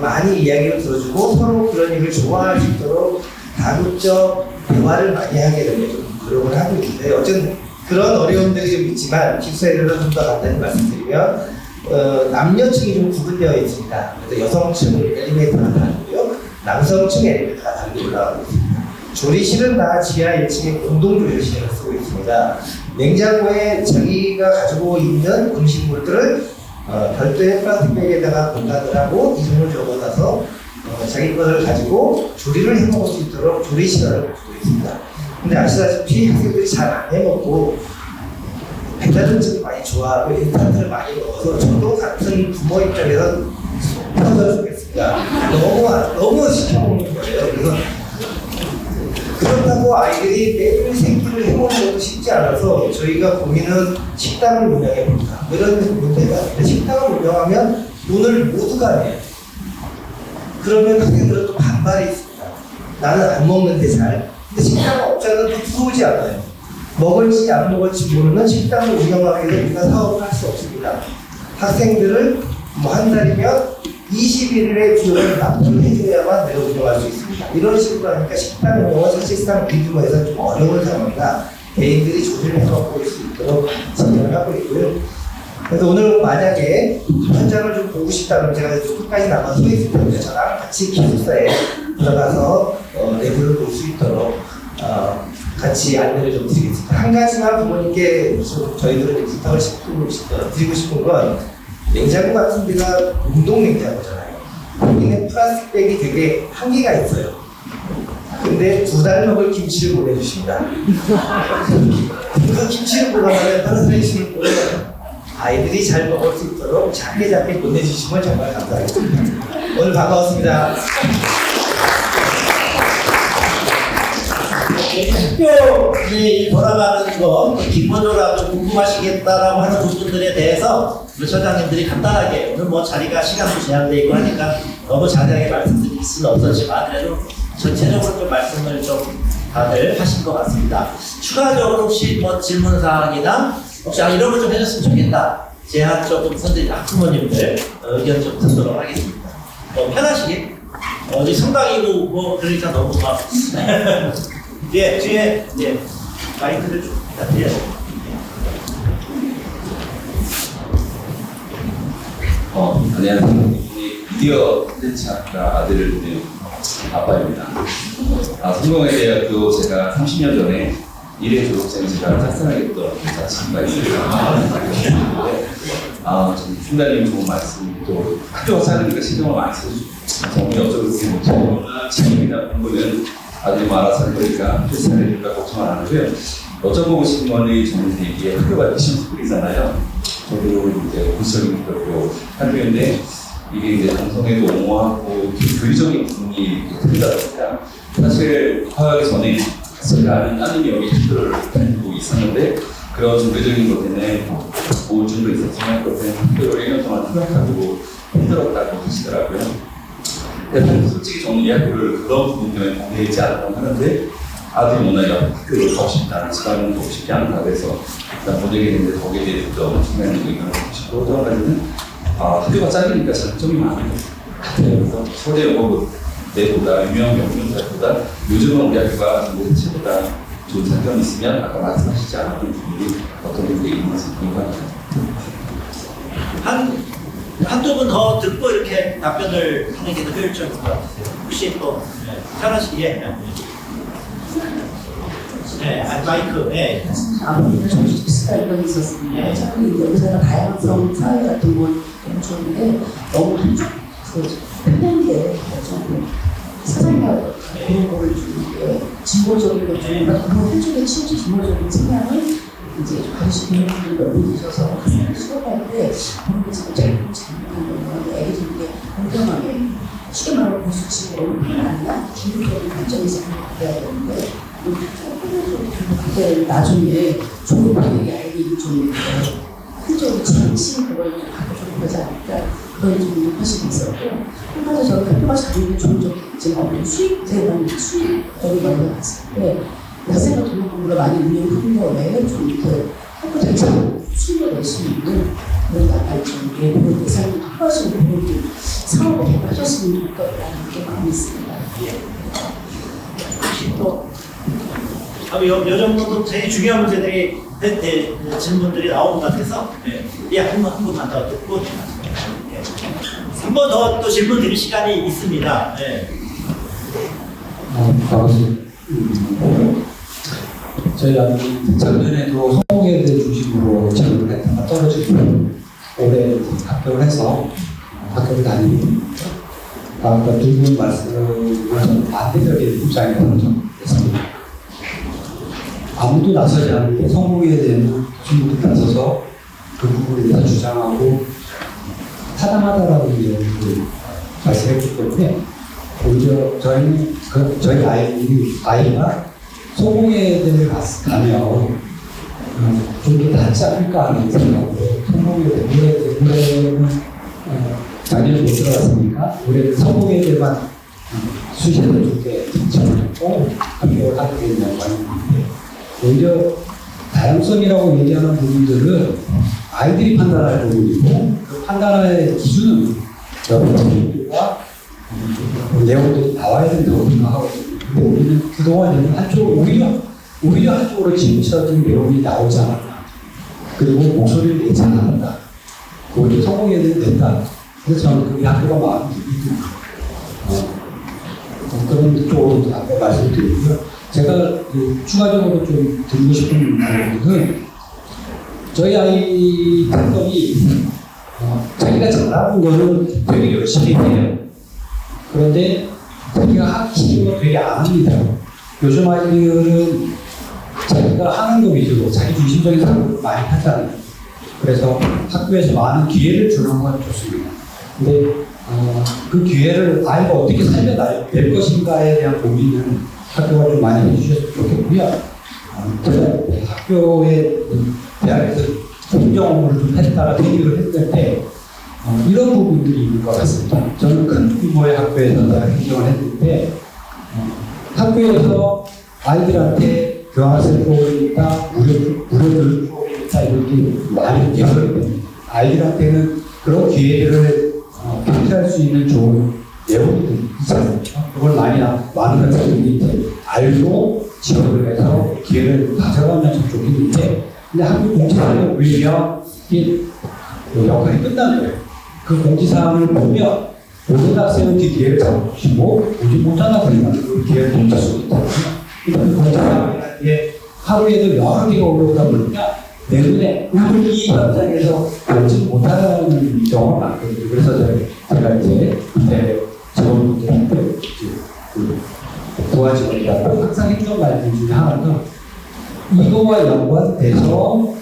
많이 이야기를 들어주고 서로 그런 일을 좋아할 수 있도록 다 가급적 대화를 많이 하게 되면 좀 노력을 하고 있는데 어쨌든 그런 어려움들이 좀 있지만 기숙사에 대해서 좀 더 간단히 말씀드리면 남녀층이 좀 구분되어 있습니다. 그래서 여성층 엘리베이터가 다르고요, 남성층 엘리베이터가 다르게 올라가고 있습니다. 조리실은 다 지하 1층에 공동 조리실을 쓰고 있습니다. 냉장고에 자기가 가지고 있는 음식물들을 별도의 플라스틱백에다가 공간을 하고 이름을 적어놔서 자기 것을 가지고 조리를 해먹을 수 있도록 조리 시간을 가지고 있습니다. 근데 아시다시피 학생들이 잘 안 해먹고 배달음식을 많이 좋아하고 인스턴트를 많이 먹어서 저도 같은 부모 입장에서 터져 주겠습니다. 너무 시켜먹는 거예요. 그래서 그렇다고 아이들이 매일 생기를 해먹는 것도 쉽지 않아서 저희가 고민은 식당을 운영해 봅니다. 이런 문제가 있는데 식당을 운영하면 돈을 모두가 내요. 그러면 학생들은 또 반발이 있습니다. 나는 안 먹는데 잘. 근데 식당 업자는 또 들어오지 않아요. 먹을지 안 먹을지 모르는 식당을 운영하게 되면 우리가 사업을 할 수 없습니다. 학생들을 뭐 한 달이면 21일의 비용을 납부를 해줘야만 내가 운영할 수 있습니다. 이런 식으로 하니까 식당 운영은 사실상 우리 규모에서 좀 어려운 상황이라 개인들이 조리를 해먹고 수 있도록 진행을 하고 있고요. 그래서 오늘 만약에 현장을 좀 보고 싶다면 제가 끝까지 남아 서 있을 텐데 저랑 같이 기숙사에 들어가서 내부를 볼 수 있도록 같이 안내를 좀 드리겠습니다. 한 가지만 부모님께 저희들은 부탁을 드리고 싶은 건 냉장고 같은 데가 운동 냉장고잖아요. 여기는 플라스틱백이 되게 한계가 있어요. 근데 2달 먹을 김치를 보내주십니다. 그 김치를 보관하면 다른 사람이 보내요. 아이들이 잘 먹을 수 있도록 작게 보내주시면 정말 감사하겠습니다. 오늘 반가웠습니다. 학교에 돌아가는 거 기본적으로 아주 궁금하시겠다라고 하는 부분들에 대해서 우리 처장님들이 간단하게 오늘 뭐 자리가 시간도 제한되어 있고 하니까 너무 자세하게 말씀드릴 수는 없었지만 그래도 전체적으로 좀 말씀을 좀 다들 하신 것 같습니다. 추가적으로 혹시 뭐 질문사항이나 혹시 이런 걸 좀 해줬으면 좋겠다 제안 조금 선생님 학부모님들 의견 좀 듣도록 하겠습니다. 편하시게 어디 성당이고 뭐 그러니까 너무 막 예, 뒤에 예, 마이크를 좀 부탁드려요. 안녕하세요. 미디어 콘텐츠 학과 아들을 두는 아빠입니다. 성공회대학교 제가 30년 전에 미래 졸업생 제가 짝사랑했던 자친구가 있습니다. 총장님 좋은 말씀, 또 학교가 작으니까 신경을 많이 써주시고 정리 어쩌고 못하고 지금이나 공부는 아들이 알아서 할 거니까 잘해줄까 걱정 안 하고요. 어쩌고 보시는 거는 저는 이게 학교가 시험 스쿨이잖아요. 저도 이제 군수적인 그렇고 학교인데 이게 이제 정성에도 옹호하고 교육적인 부분이 크다 보니까 사실 입학하기 전에 제가 아는 따님이 여기 학교를 다니고 있었는데 그런 종교적인 것 때문에 우울증도 있었지만 그때 학교를 1년 동안 휴학하고 힘들었다고 하시더라고요. 그래서 솔직히 저는 이 학교를 그런 부분 때문에 보내지 않았다고 하는데 아들이 워낙 학교를 가고 싶다, 집안은 가고 싶지 않다 그래서 일단 보내게 됐는데 거기에 대해서 중요한 의견을 듣고 싶고 또 한 가지는 학교가 작으니까 장점이 많은 것 같아요. 그래서 서울대 영어고대보다 유명한 명문대보다 요즘은 우리 학교가 전체보다 좋은 장점이 있으면 아까 말씀하시지 않았던 부분이 어떤 게 있는지 궁금합니다. 한두 분 더 듣고 이렇게 답변을 하는 게 더 효율적인 것 같아요. 혹시 또 편하시게 마이크 정치스타일이 있었습니다. 참 여기서는 다양성 사회 같은 건 너무 좋은데 너무 한쪽 편향돼 좀 사상과 그런 거를 좀 진보적인 것 중에 너무 한쪽에 치우쳐 진보적인 성향을 이제 관심 있는 분들 너무 계셔서 학생을 수업할 때 그런 게 지금 잘못한 거는 애들이 이게 공정하게 쉽게 말하면 보수층으로 아니라 기본적인 관점에서 해야 되는데 그때 나중에 졸업하는 아이들이 좀 한쪽으로 정신 그걸 좀 졸업하지 않을까 그걸 좀 높아지고 있었고 한 가지 저는 학교가 작은데 좋은 점이 있지만 수입되는 수입적인 걸로 봤을 때 학생과 동료 공부를 많이 운영하는 거에 좀 이렇게 학교 대상 수입을 낼 수 있는 그런 약간 좀 예비로 대상을 확보하시는 부분이 사업을 개발하셨으면 좋겠다는 게 마음이 있습니다. 정도 되게 중요한 문제들이 질문들이 나온 것 같아서 한 분만 더 듣고 한 번 더 또 질문 드릴 시간이 있습니다. 반갑습니다. 저희가 작년에도 성공에 대해 중심으로 진행을 했다가 떨어지고 올해 합격을 해서 학교를 다니고 아까 두 분 말씀을 반대적인 입장이라고 정했습니다. 아무도 나서지 않는데 성공에 대한 친구들이 나서서 그 부분에 대해서 주장하고 타당하다라고 말씀했기 때문에 오히려 저희는 저희 아이가 소공에 대해 가면 좀 더 낫지 않을까 하는 생각으로 성공에 대해 올해는 작년에 못 들어갔으니까 올해는 성공에 대해만 수시로 두개 정해놓고 학교를 하게 된 양반인데 오히려 다양성이라고 얘기하는 부분들은 아이들이 판단할 부분이고 그 판단의 기준은 여러분들과 내용들이 나와야 된다고 생각하거든요. 근데 우리는 그동안에는 오히려 한쪽으로 지구처럼 내용이 나오지 않았다. 그리고 목소리를 내지 않았다. 그것도 성공해야 된다. 그래서 저는 그게 학교가 마음이 들거든요. 그런 쪽으로 아까 말씀드리고요. 제가 추가적으로 좀 드리고 싶은 부분은 저희 아이 특성이 자기가 잘하는 거는 되게 열심히 해요. 그런데 자기가 하기 싫은 거 되게 안 합니다. 요즘 아이들은 자기가 하는 거 위주로 자기 중심적인 사고를 많이 하잖아요. 그래서 학교에서 많은 기회를 주는 건 좋습니다. 근데 그 기회를 아이가 어떻게 살려낼 것인가에 대한 고민은 학교가 좀 많이 해주셨으면 좋겠고요. 제가 학교에 대학에서 행정 업무를 좀 했다가 퇴직을 했는데 이런 부분들이 있는 것 같습니다. 저는 큰 규모의 학교에서 행정을 했는데 학교에서 아이들한테 교환학생 프로그램이 있다, 무료들 프로그램이 있다 이렇게 많이 개설이 됩니다. 아이들한테는 그런 기회를 경험할 수 있는 좋은 내용들이 있어요. 그걸 많은 학생들이 알고 지원을 해서 기회를 가져가면 참 좋겠는데 근데 학교 공지사항을 오히려 이게 역할이 끝나는 거예요. 그 공지사항을 보면 모든 학생은 그 기회를 잡으시고 오지 못하는 학생은 그 기회를 놓칠 수 있거든요. 그 공지사항이라는 게 하루에도 여러 개가 올라오다 보니까 내 눈에 이 현장에서 알지 못하는 경우가 많거든요. 그래서 제가 이제 그때 직원분들한테 도와주려고 항상 했던 말들 중에 하나가 이거와 연관돼서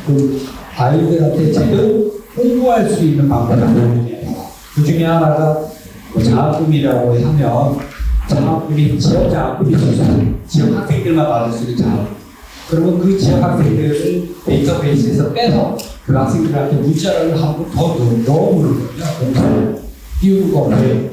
그 아이들한테 제대로 홍보할 수 있는 방법을 알려주네요. 그 중에 하나가 장학금이라고 하면 장학금이 지역 장학금이 있어서 지역 학생들만 받을 수 있는 장학금. 그러면 그 지역 학생들을 데이터베이스에서 빼서 그 학생들한테 문자를 하고 더 넣어보는 거예요. 공사를 띄우는 건데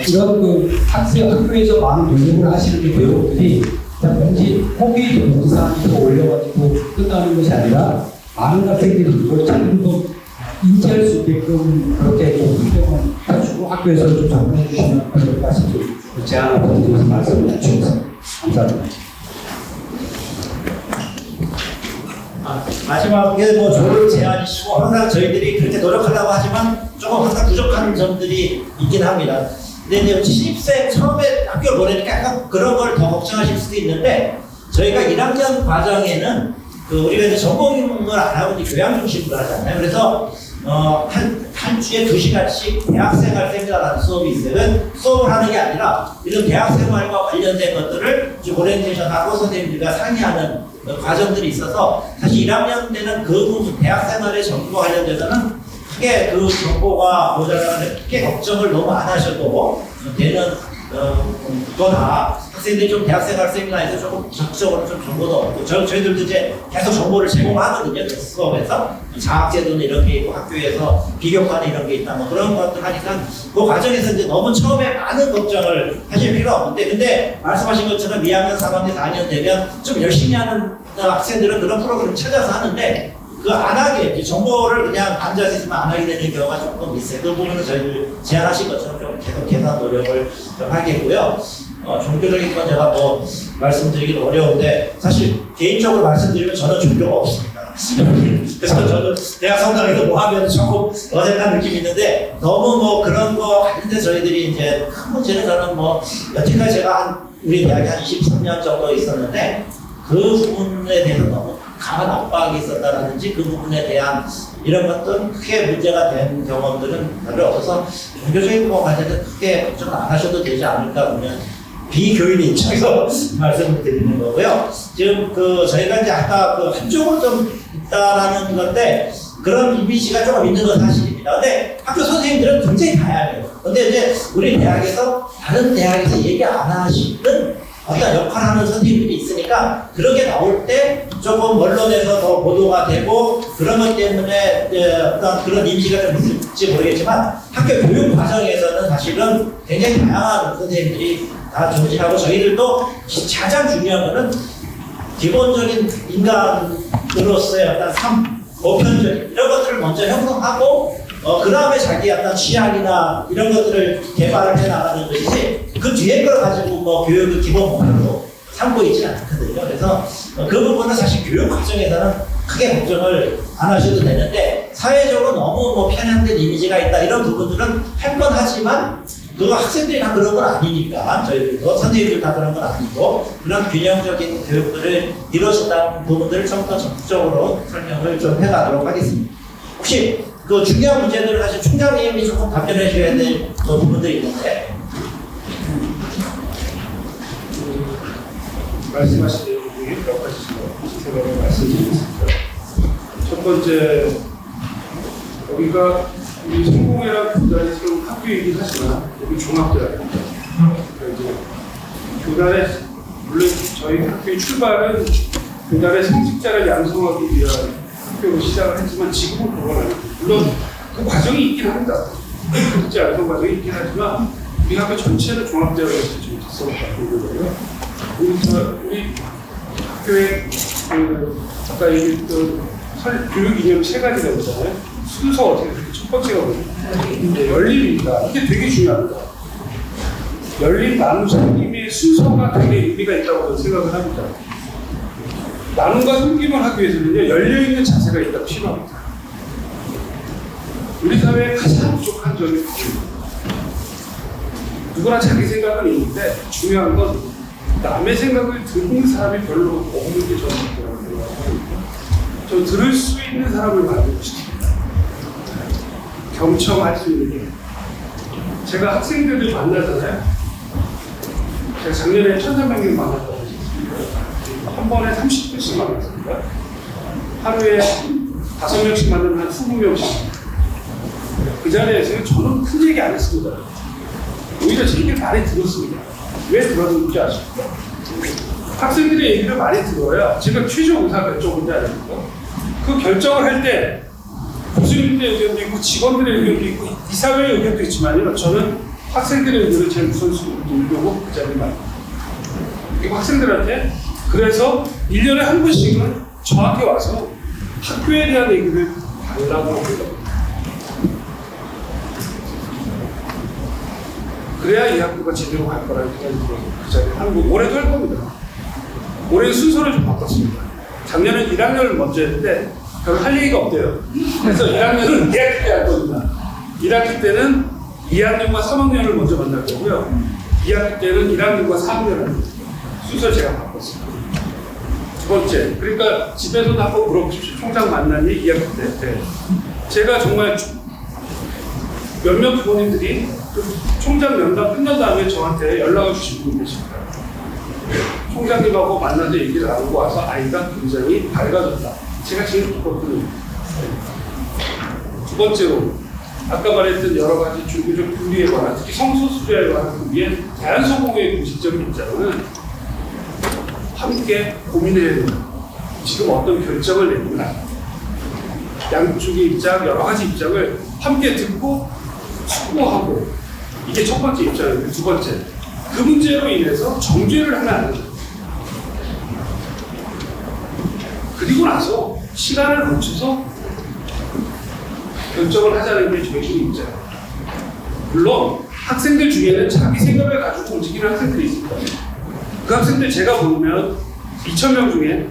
이런 그 학교에서 많은 노력을 하시는 그 배우들이 왠지 홈페이지 공지사항에서 올려가지고 끝나는 것이 아니라 많은 학생들이 이걸 조금 더 인지할 수 있게끔 그렇게 공부경을 해주고 학교에서 좀 접근해 주시면 그럴까 싶은 제안을 드리면서 말씀을 주셨습니다. 감사합니다. 마지막에 뭐 좋은 제안이시고 항상 저희들이 그렇게 노력하려고 하지만 조금 항상 부족한 점들이 있긴 합니다. 근데 이제 신입생 처음에 학교를 보내니까 약간 그런 걸 더 걱정하실 수도 있는데 저희가 1학년 과정에는 우리가 이제 전공을 안 하고 이제 교양 중심으로 하잖아요. 그래서 한 주에 2시간씩 대학생활 세미나라는 수업이 있어요. 수업을 하는 게 아니라 이런 대학생활과 관련된 것들을 오리엔테이션하고 선생님들과 상의하는 과정들이 있어서 사실 1학년 때는 그 부분 대학생활의 정보와 관련돼서는 크게 그 정보가 모자라는 크게 걱정을 너무 안 하셔도 되는 거다. 학생들이 좀 대학생활 세미나에서 조금 적극적으로 좀 정보도 얻고 저희들도 이제 계속 정보를 제공하거든요. 그 수업에서 장학제도는 이런 게 있고 학교에서 비교과는 이런 게 있다 뭐 그런 것들 하니까 그 과정에서 이제 너무 처음에 많은 걱정을 하실 필요가 없는데 근데 말씀하신 것처럼 2학년, 3학년, 4학년 되면 좀 열심히 하는 학생들은 그런 프로그램을 찾아서 하는데 그 안 하게 정보를 그냥 앉아서 있으면 안 하게 되는 경우가 조금 있어요. 그 부분은 저희들 제안하신 것처럼 좀 계속 계산 노력을 좀 하겠고요. 종교적인 건 제가 뭐 말씀드리기는 어려운데 사실 개인적으로 말씀드리면 저는 종교가 없습니다. 그래서 저는 대학 성당에서 뭐 하면 조금 어색한 느낌이 있는데 너무 뭐 그런 거 하는데 저희들이 이제 큰 문제는 저는 뭐 여태까지 제가 우리 대학에 한 23년 정도 있었는데 그 부분에 대해서 너무 강한 압박이 있었다라든지 그 부분에 대한 이런 것들은 크게 문제가 된 경험들은 별로 없어서 종교적인 거 관련해서 크게 걱정을 안 하셔도 되지 않을까 보면 비교인의 입장에서 말씀을 드리는 거고요. 지금 저희가 이제 아까 한쪽으로 좀 있다라는 건데 그런 이미지가 조금 있는 건 사실입니다. 근데 학교 선생님들은 굉장히 다양해요. 근데 이제 우리 대학에서 다른 대학에서 얘기 안 하시는 어떤 역할을 하는 선생님들이 있으니까 그렇게 나올 때 조금 언론에서 더 보도가 되고 그런 것 때문에 어떤 그런 이미지가 좀 있을지 모르겠지만 학교 교육 과정에서는 사실은 굉장히 다양한 선생님들이 다 존재하고 저희들도 가장 중요한 거는 기본적인 인간으로서의 어떤 삶, 보편적인 이런 것들을 먼저 형성하고 그 다음에 자기 어떤 취향이나 이런 것들을 개발을 해 나가는 것이지 그 뒤에 걸 가지고 뭐 교육의 기본 목표로 삼고 있지는 않거든요. 그래서 그 부분은 사실 교육 과정에서는 크게 걱정을 안 하셔도 되는데 사회적으로 너무 뭐 편향된 이미지가 있다 이런 부분들은 할 건 하지만 그거 학생들이 다 그런 건 아니니까 저희들도 선생님들 다 그런 건 아니고 그런 균형적인 교육들을 이루어진다는 부분들을 좀 더 적극적으로 설명을 좀 해가도록 하겠습니다. 혹시 그 중요한 문제들을 사실 총장님이 조금 답변해 주셔야 될 부분들이 있는데 말씀하신 내용 중에 몇 가지 생각을 말씀드리겠습니다. 첫 번째, 여기가 우리 성공회랑 교단이 새로운 학교이긴 하지만 여기 종합대학입니다. 그러니까 이제 교단의 물론 저희 학교의 출발은 교단의 성직자를 양성하기 위한 학교로 시작을 했지만 지금은 그건 아니고 물론 그 과정이 있긴 합니다. 성직자 양성 과정이 있긴 하지만 우리 학교 전체는 종합대학에서 지금 작성을 받고 있는 거고요. 우리 학교에 아까 얘기했던 교육 이념 세 가지가 있잖아요. 순서 어떻게 그렇게 첫 번째가 뭐예요? 열림입니다. 이게 되게 중요합니다. 열림 나눔 섬김의 순서가 되게 의미가 있다고 저는 생각을 합니다. 나눔과 섬김을 하기 위해서는요 열려있는 자세가 있다고 필요합니다. 우리 사회에 가장 부족한 점이 그겁니다. 누구나 자기 생각은 있는데 중요한 건 남의 생각을 듣는 사람이 별로 없는 게 저는 생각합니다. 저 들을 수 있는 사람을 만들고 싶습니다. 경청할 수 있는 게. 제가 학생들을 만나잖아요. 제가 작년에 1,300명 만났다고 했습니다. 한 번에 30분씩 만났습니다. 하루에 5명씩 만나면 한 20명씩. 그 자리에서 저는 큰 얘기 안 했습니다. 오히려 제 얘기를 많이 들었습니다. 왜 들었는지 아십니까? 학생들의 얘기를 많이 들어야 제가 최종 의사 결정인지 아닙니까? 그 결정을 할 때 교수님들의 의견도 있고 직원들의 의견도 있고 이사회의 의견도 있지만요. 저는 학생들의 의견을 제일 우선순위로 두려고 그 자리에 만납니다. 그리고 학생들한테 그래서 1년에 한 번씩은 저한테 와서 학교에 대한 얘기를 달라고 합니다. 그래야 이 학교가 제대로 갈 거라는 생각이 들어서 그 자리에 하는 거 올해도 할 겁니다. 올해 순서를 좀 바꿨습니다. 작년엔 1학년을 먼저 했는데 별로 할 얘기가 없대요. 그래서 1학년은 2학기 때 할 겁니다. 1학기 때는 2학년과 3학년을 먼저 만날 거고요. 2학기 때는 1학년과 4학년을 합니다. 순서 제가 바꿨습니다. 두 번째, 그러니까 집에서도 한번 물어보십시오. 총장 만나니 2학기 때. 네. 제가 정말 몇몇 부모님들이 총장 면담 끝난 다음에 저한테 연락을 주신 분이 계십니다. 총장님하고 만나서 얘기를 나누고 와서 아이가 굉장히 밝아졌다. 제가 제일 기뻤거든요. 두 번째로 아까 말했던 여러 가지 종교적 분리에 관한 특히 성소 수자에 관한 분리의 대한성공회의 공식적인 입장은 함께 고민해야 된다. 지금 어떤 결정을 내느냐. 양쪽의 입장, 여러 가지 입장을 함께 듣고 수고하고 이게 첫 번째 입장이고 두 번째 그 문제로 인해서 정죄를 하면 안 된다. 그리고 나서 시간을 거쳐서 결정을 하자는 게 저희의 입장입니다. 물론 학생들 중에는 자기 생각을 가지고 움직이는 학생들이 있습니다. 그 학생들 제가 보면 2,000명 중에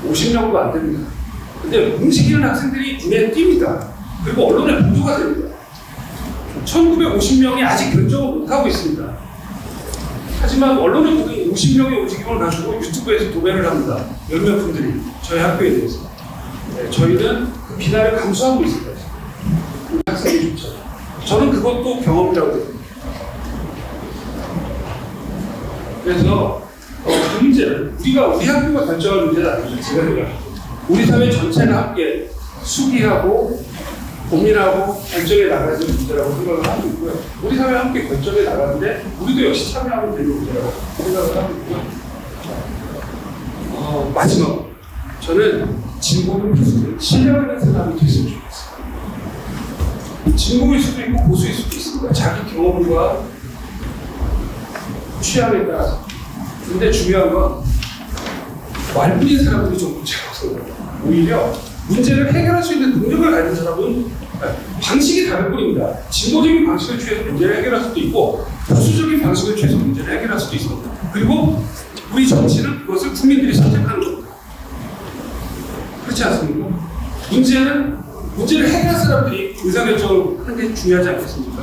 50명도 안 됩니다. 근데 움직이는 학생들이 눈에 띕니다. 그리고 언론에 보도가 됩니다. 1950명이 아직 결정을 못하고 있습니다. 하지만 언론에 보도된 50명의 움직임을 가지고 유튜브에서 도배를 합니다. 몇몇 분들이 저희 학교에 대해서. 네, 저희는 그 비난을 감수하고 있습니다. 학생들조차. 저는 그것도 경험이라고 생각합니다. 그래서 그 문제는 우리 학교가 결정할 문제는 아니죠. 제가 생각합니다. 우리 사회 전체가 함께 수기하고 고민하고 결정해 나가야 될 문제라고 생각을 하고 있고요. 우리 사회 함께 결정해 나가는데 우리도 역시 참여하면 되는 문제라고 생각을 하고 있고요. 마지막 저는 진보를 신뢰하는 사람이 됐으면 좋겠어요. 진보일 수도 있고 보수일 수도 있습니다. 자기 경험과 취향에 따라서. 근데 중요한 건 말뿐인 사람들이 좀 문제가 없어요. 오히려 문제를 해결할 수 있는 능력을 가진 사람은 방식이 다를 뿐입니다. 진보적인 방식을 취해서 문제를 해결할 수도 있고 보수적인 방식을 취해서 문제를 해결할 수도 있습니다. 그리고 우리 정치는 그것을 국민들이 선택하는 겁니다. 그렇지 않습니까? 문제를 해결할 사람들이 의사결정을 하는 게 중요하지 않겠습니까?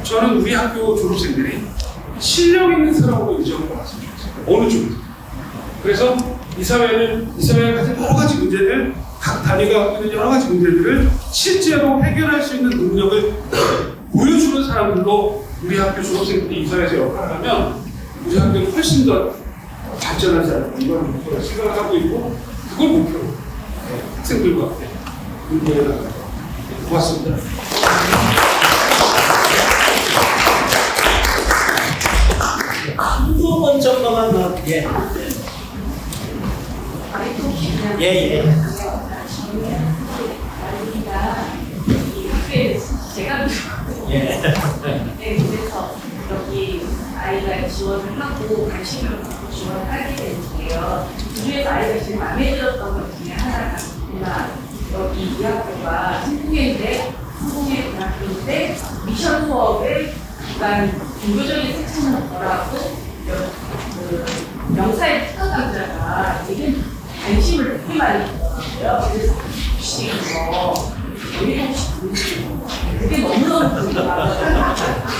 저는 우리 학교 졸업생들이 실력 있는 사람으로 인정을 받았으면 좋겠어요. 어느 쪽에서. 그래서 이 사회가 가진 여러 가지 문제들, 각 단위가 갖고 있는 여러 가지 문제들을 실제로 해결할 수 있는 능력을 보여주는 사람들로 우리 학교 졸업생들이 이 사회에서 역할을 하면 우리 학교는 훨씬 더 발전하지 않을까 이런 목표를 생각을 하고 있고 그걸 목표로 학생들과 함께 운동해 나가요. 고맙습니다. 한두 번 정도만 더, 예. 예. 제가 예. 네, 그래서 여기 아이가 지원을 하고 관심을 갖고 지원을 하게 됐는데요. 그 중에서 아이가 제일 마음에 들었던 것 중에 하나가 여기 이 학교가 성공회인데 미션 수업에 약간 종교적인 색채는 없더라고 영사의 특강 강좌가 되게 관심을 되게 많이 주더라고요. 그래서 혹시 이거 올리고 싶은지 그게 너무너무 궁금하거든요.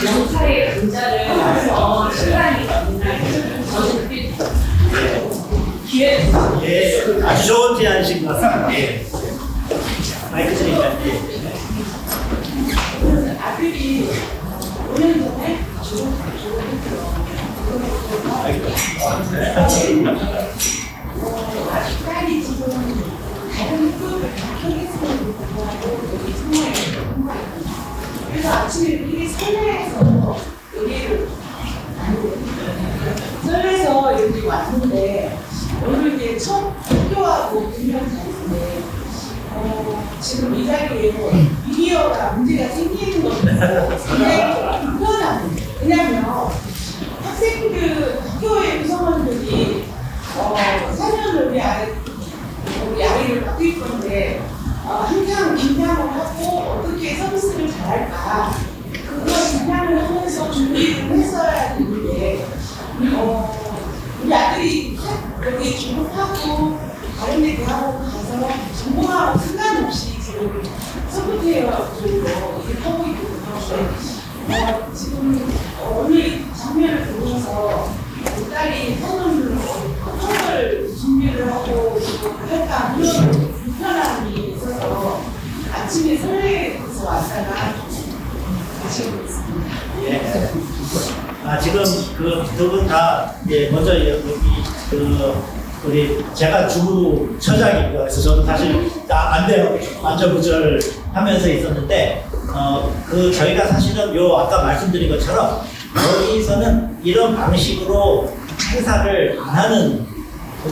영사의 강좌를 와서 시간이 있는데 저는 그게 기회를 예. 아주 좋은 제안이신 것 같습니다. 예. 마이크 드릴까요? 아들이 5년 전에 아직까지 지금 다른 학교를 하겠음에도 불구하고 여기 청와에 그래서 아침에 미리 설레서 여기를 설레서 여기 왔는데 오늘 이제 첫 학교하고 분명 자리인데 지금 이 자리에 미디어가 문제가 생기는 것도 굉장히 불편합니다. 왜냐하면 학생들, 학교의 구성원들이 4년을 우리 아이를 맡길 건데 항상 긴장을 하고 어떻게 서비스를 잘할까 그걸 긴장을 하면서 준비를 했어야 되는데 우리 아들이 여기 졸업하고 다른 데 대학원 가서 전공하고 상관없이 지금 소프트웨어 쪽으로 일을 하고 있거든요. 지금 오늘 장면을 보면서 우리 딸이 어떤 걸 준비를 하고 할까 그런 불편함이 있어서 아침에 설레서 왔다가 아쉬고 있습니다. 예. 지금 그 두 분 다, 예, 먼저 여기 우리 제가 주부 처장이고요. 그래서 저도 사실 안 돼요. 안절부절 하면서 있었는데, 저희가 사실은 아까 말씀드린 것처럼 여기서는 이런 방식으로 행사를 안 하는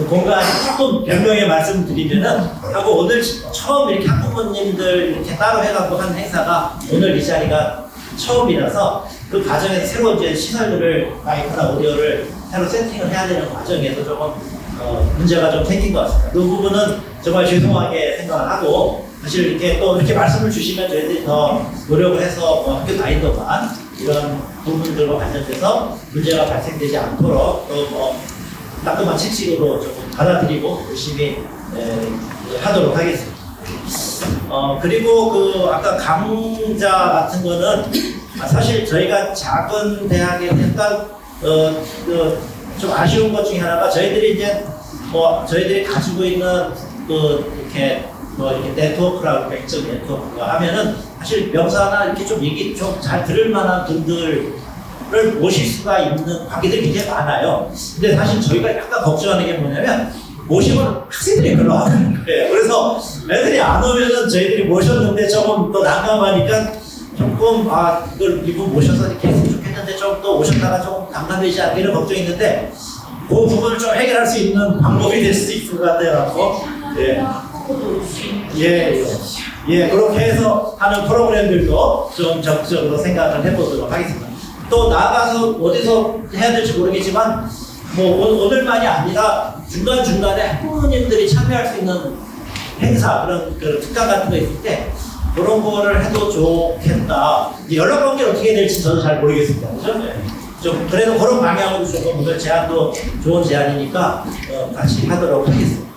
공간이 조금 변명의 말씀드리면은 하고 오늘 처음 이렇게 학부모님들 이렇게 따로 해갖고 한 행사가 오늘 이 자리가 처음이라서 그 과정에서 새로운 이제 시설들을 마이크나 오디오를 새로 세팅을 해야 되는 과정에서 조금 문제가 좀 생긴 것 같습니다. 그 부분은 정말 죄송하게 생각을 하고 사실 이렇게 또 이렇게 말씀을 주시면 저희들이 더 노력을 해서 학교 다니는 동안 이런 부분들과 관련돼서 문제가 발생되지 않도록 또 뭐 따끔한 책식으로 조금 받아들이고 열심히 하도록 하겠습니다. 그리고 그 아까 강좌 같은 거는 사실 저희가 작은 대학에 약간 좀 아쉬운 것 중에 하나가 저희들이 이제 뭐 저희들이 가지고 있는 이렇게 네트워크라고 백적 네트워크가 하면은 사실 명사나 이렇게 좀 얘기 좀 잘 들을 만한 분들을 모실 수가 있는 관계들이 굉장히 많아요. 근데 사실 저희가 약간 걱정하는 게 뭐냐면 모시면 학생들이 글로 하는 거예요. 그래서 애들이 안 오면은 저희들이 모셨는데 조금 또 난감하니까 조금 이분 모셔서 이렇게 했으면 좋겠는데 좀 또 오셨다가 조금 난감되지 않게 이런 걱정이 있는데 그 부분을 좀 해결할 수 있는 방법이 될 수 있을 것 같아요. 그렇게 해서 하는 프로그램들도 좀 적극적으로 생각을 해보도록 하겠습니다. 또 나아가서 어디서 해야 될지 모르겠지만 뭐 오늘만이 아니라 중간중간에 학부모님들이 참여할 수 있는 행사 그런 특강 같은 거 있을 때 그런 거를 해도 좋겠다. 연락 관계는 어떻게 될지 저도 잘 모르겠습니다. 그죠? 좀 그래도 그런 방향으로 조금 오늘 제안도 좋은 제안이니까 같이 하도록 하겠습니다.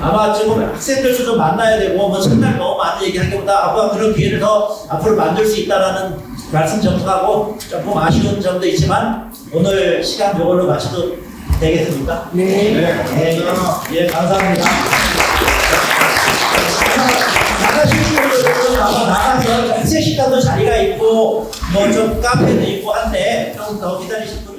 아마 지금 학생들도 좀 만나야 되고 뭐 첫날 너무 많은 얘기하기보다 아마 그런 기회를 더 앞으로 만들 수 있다라는 말씀 전하고 조금 아쉬운 점도 있지만 오늘 시간 저걸로 마쳐도 되겠습니까? 네, 감사합니다. 나가실 분들은 아마 나가서 학생 식당도 자리가 있고 뭐 좀 카페도 있고 한데 좀 더 기다리실 분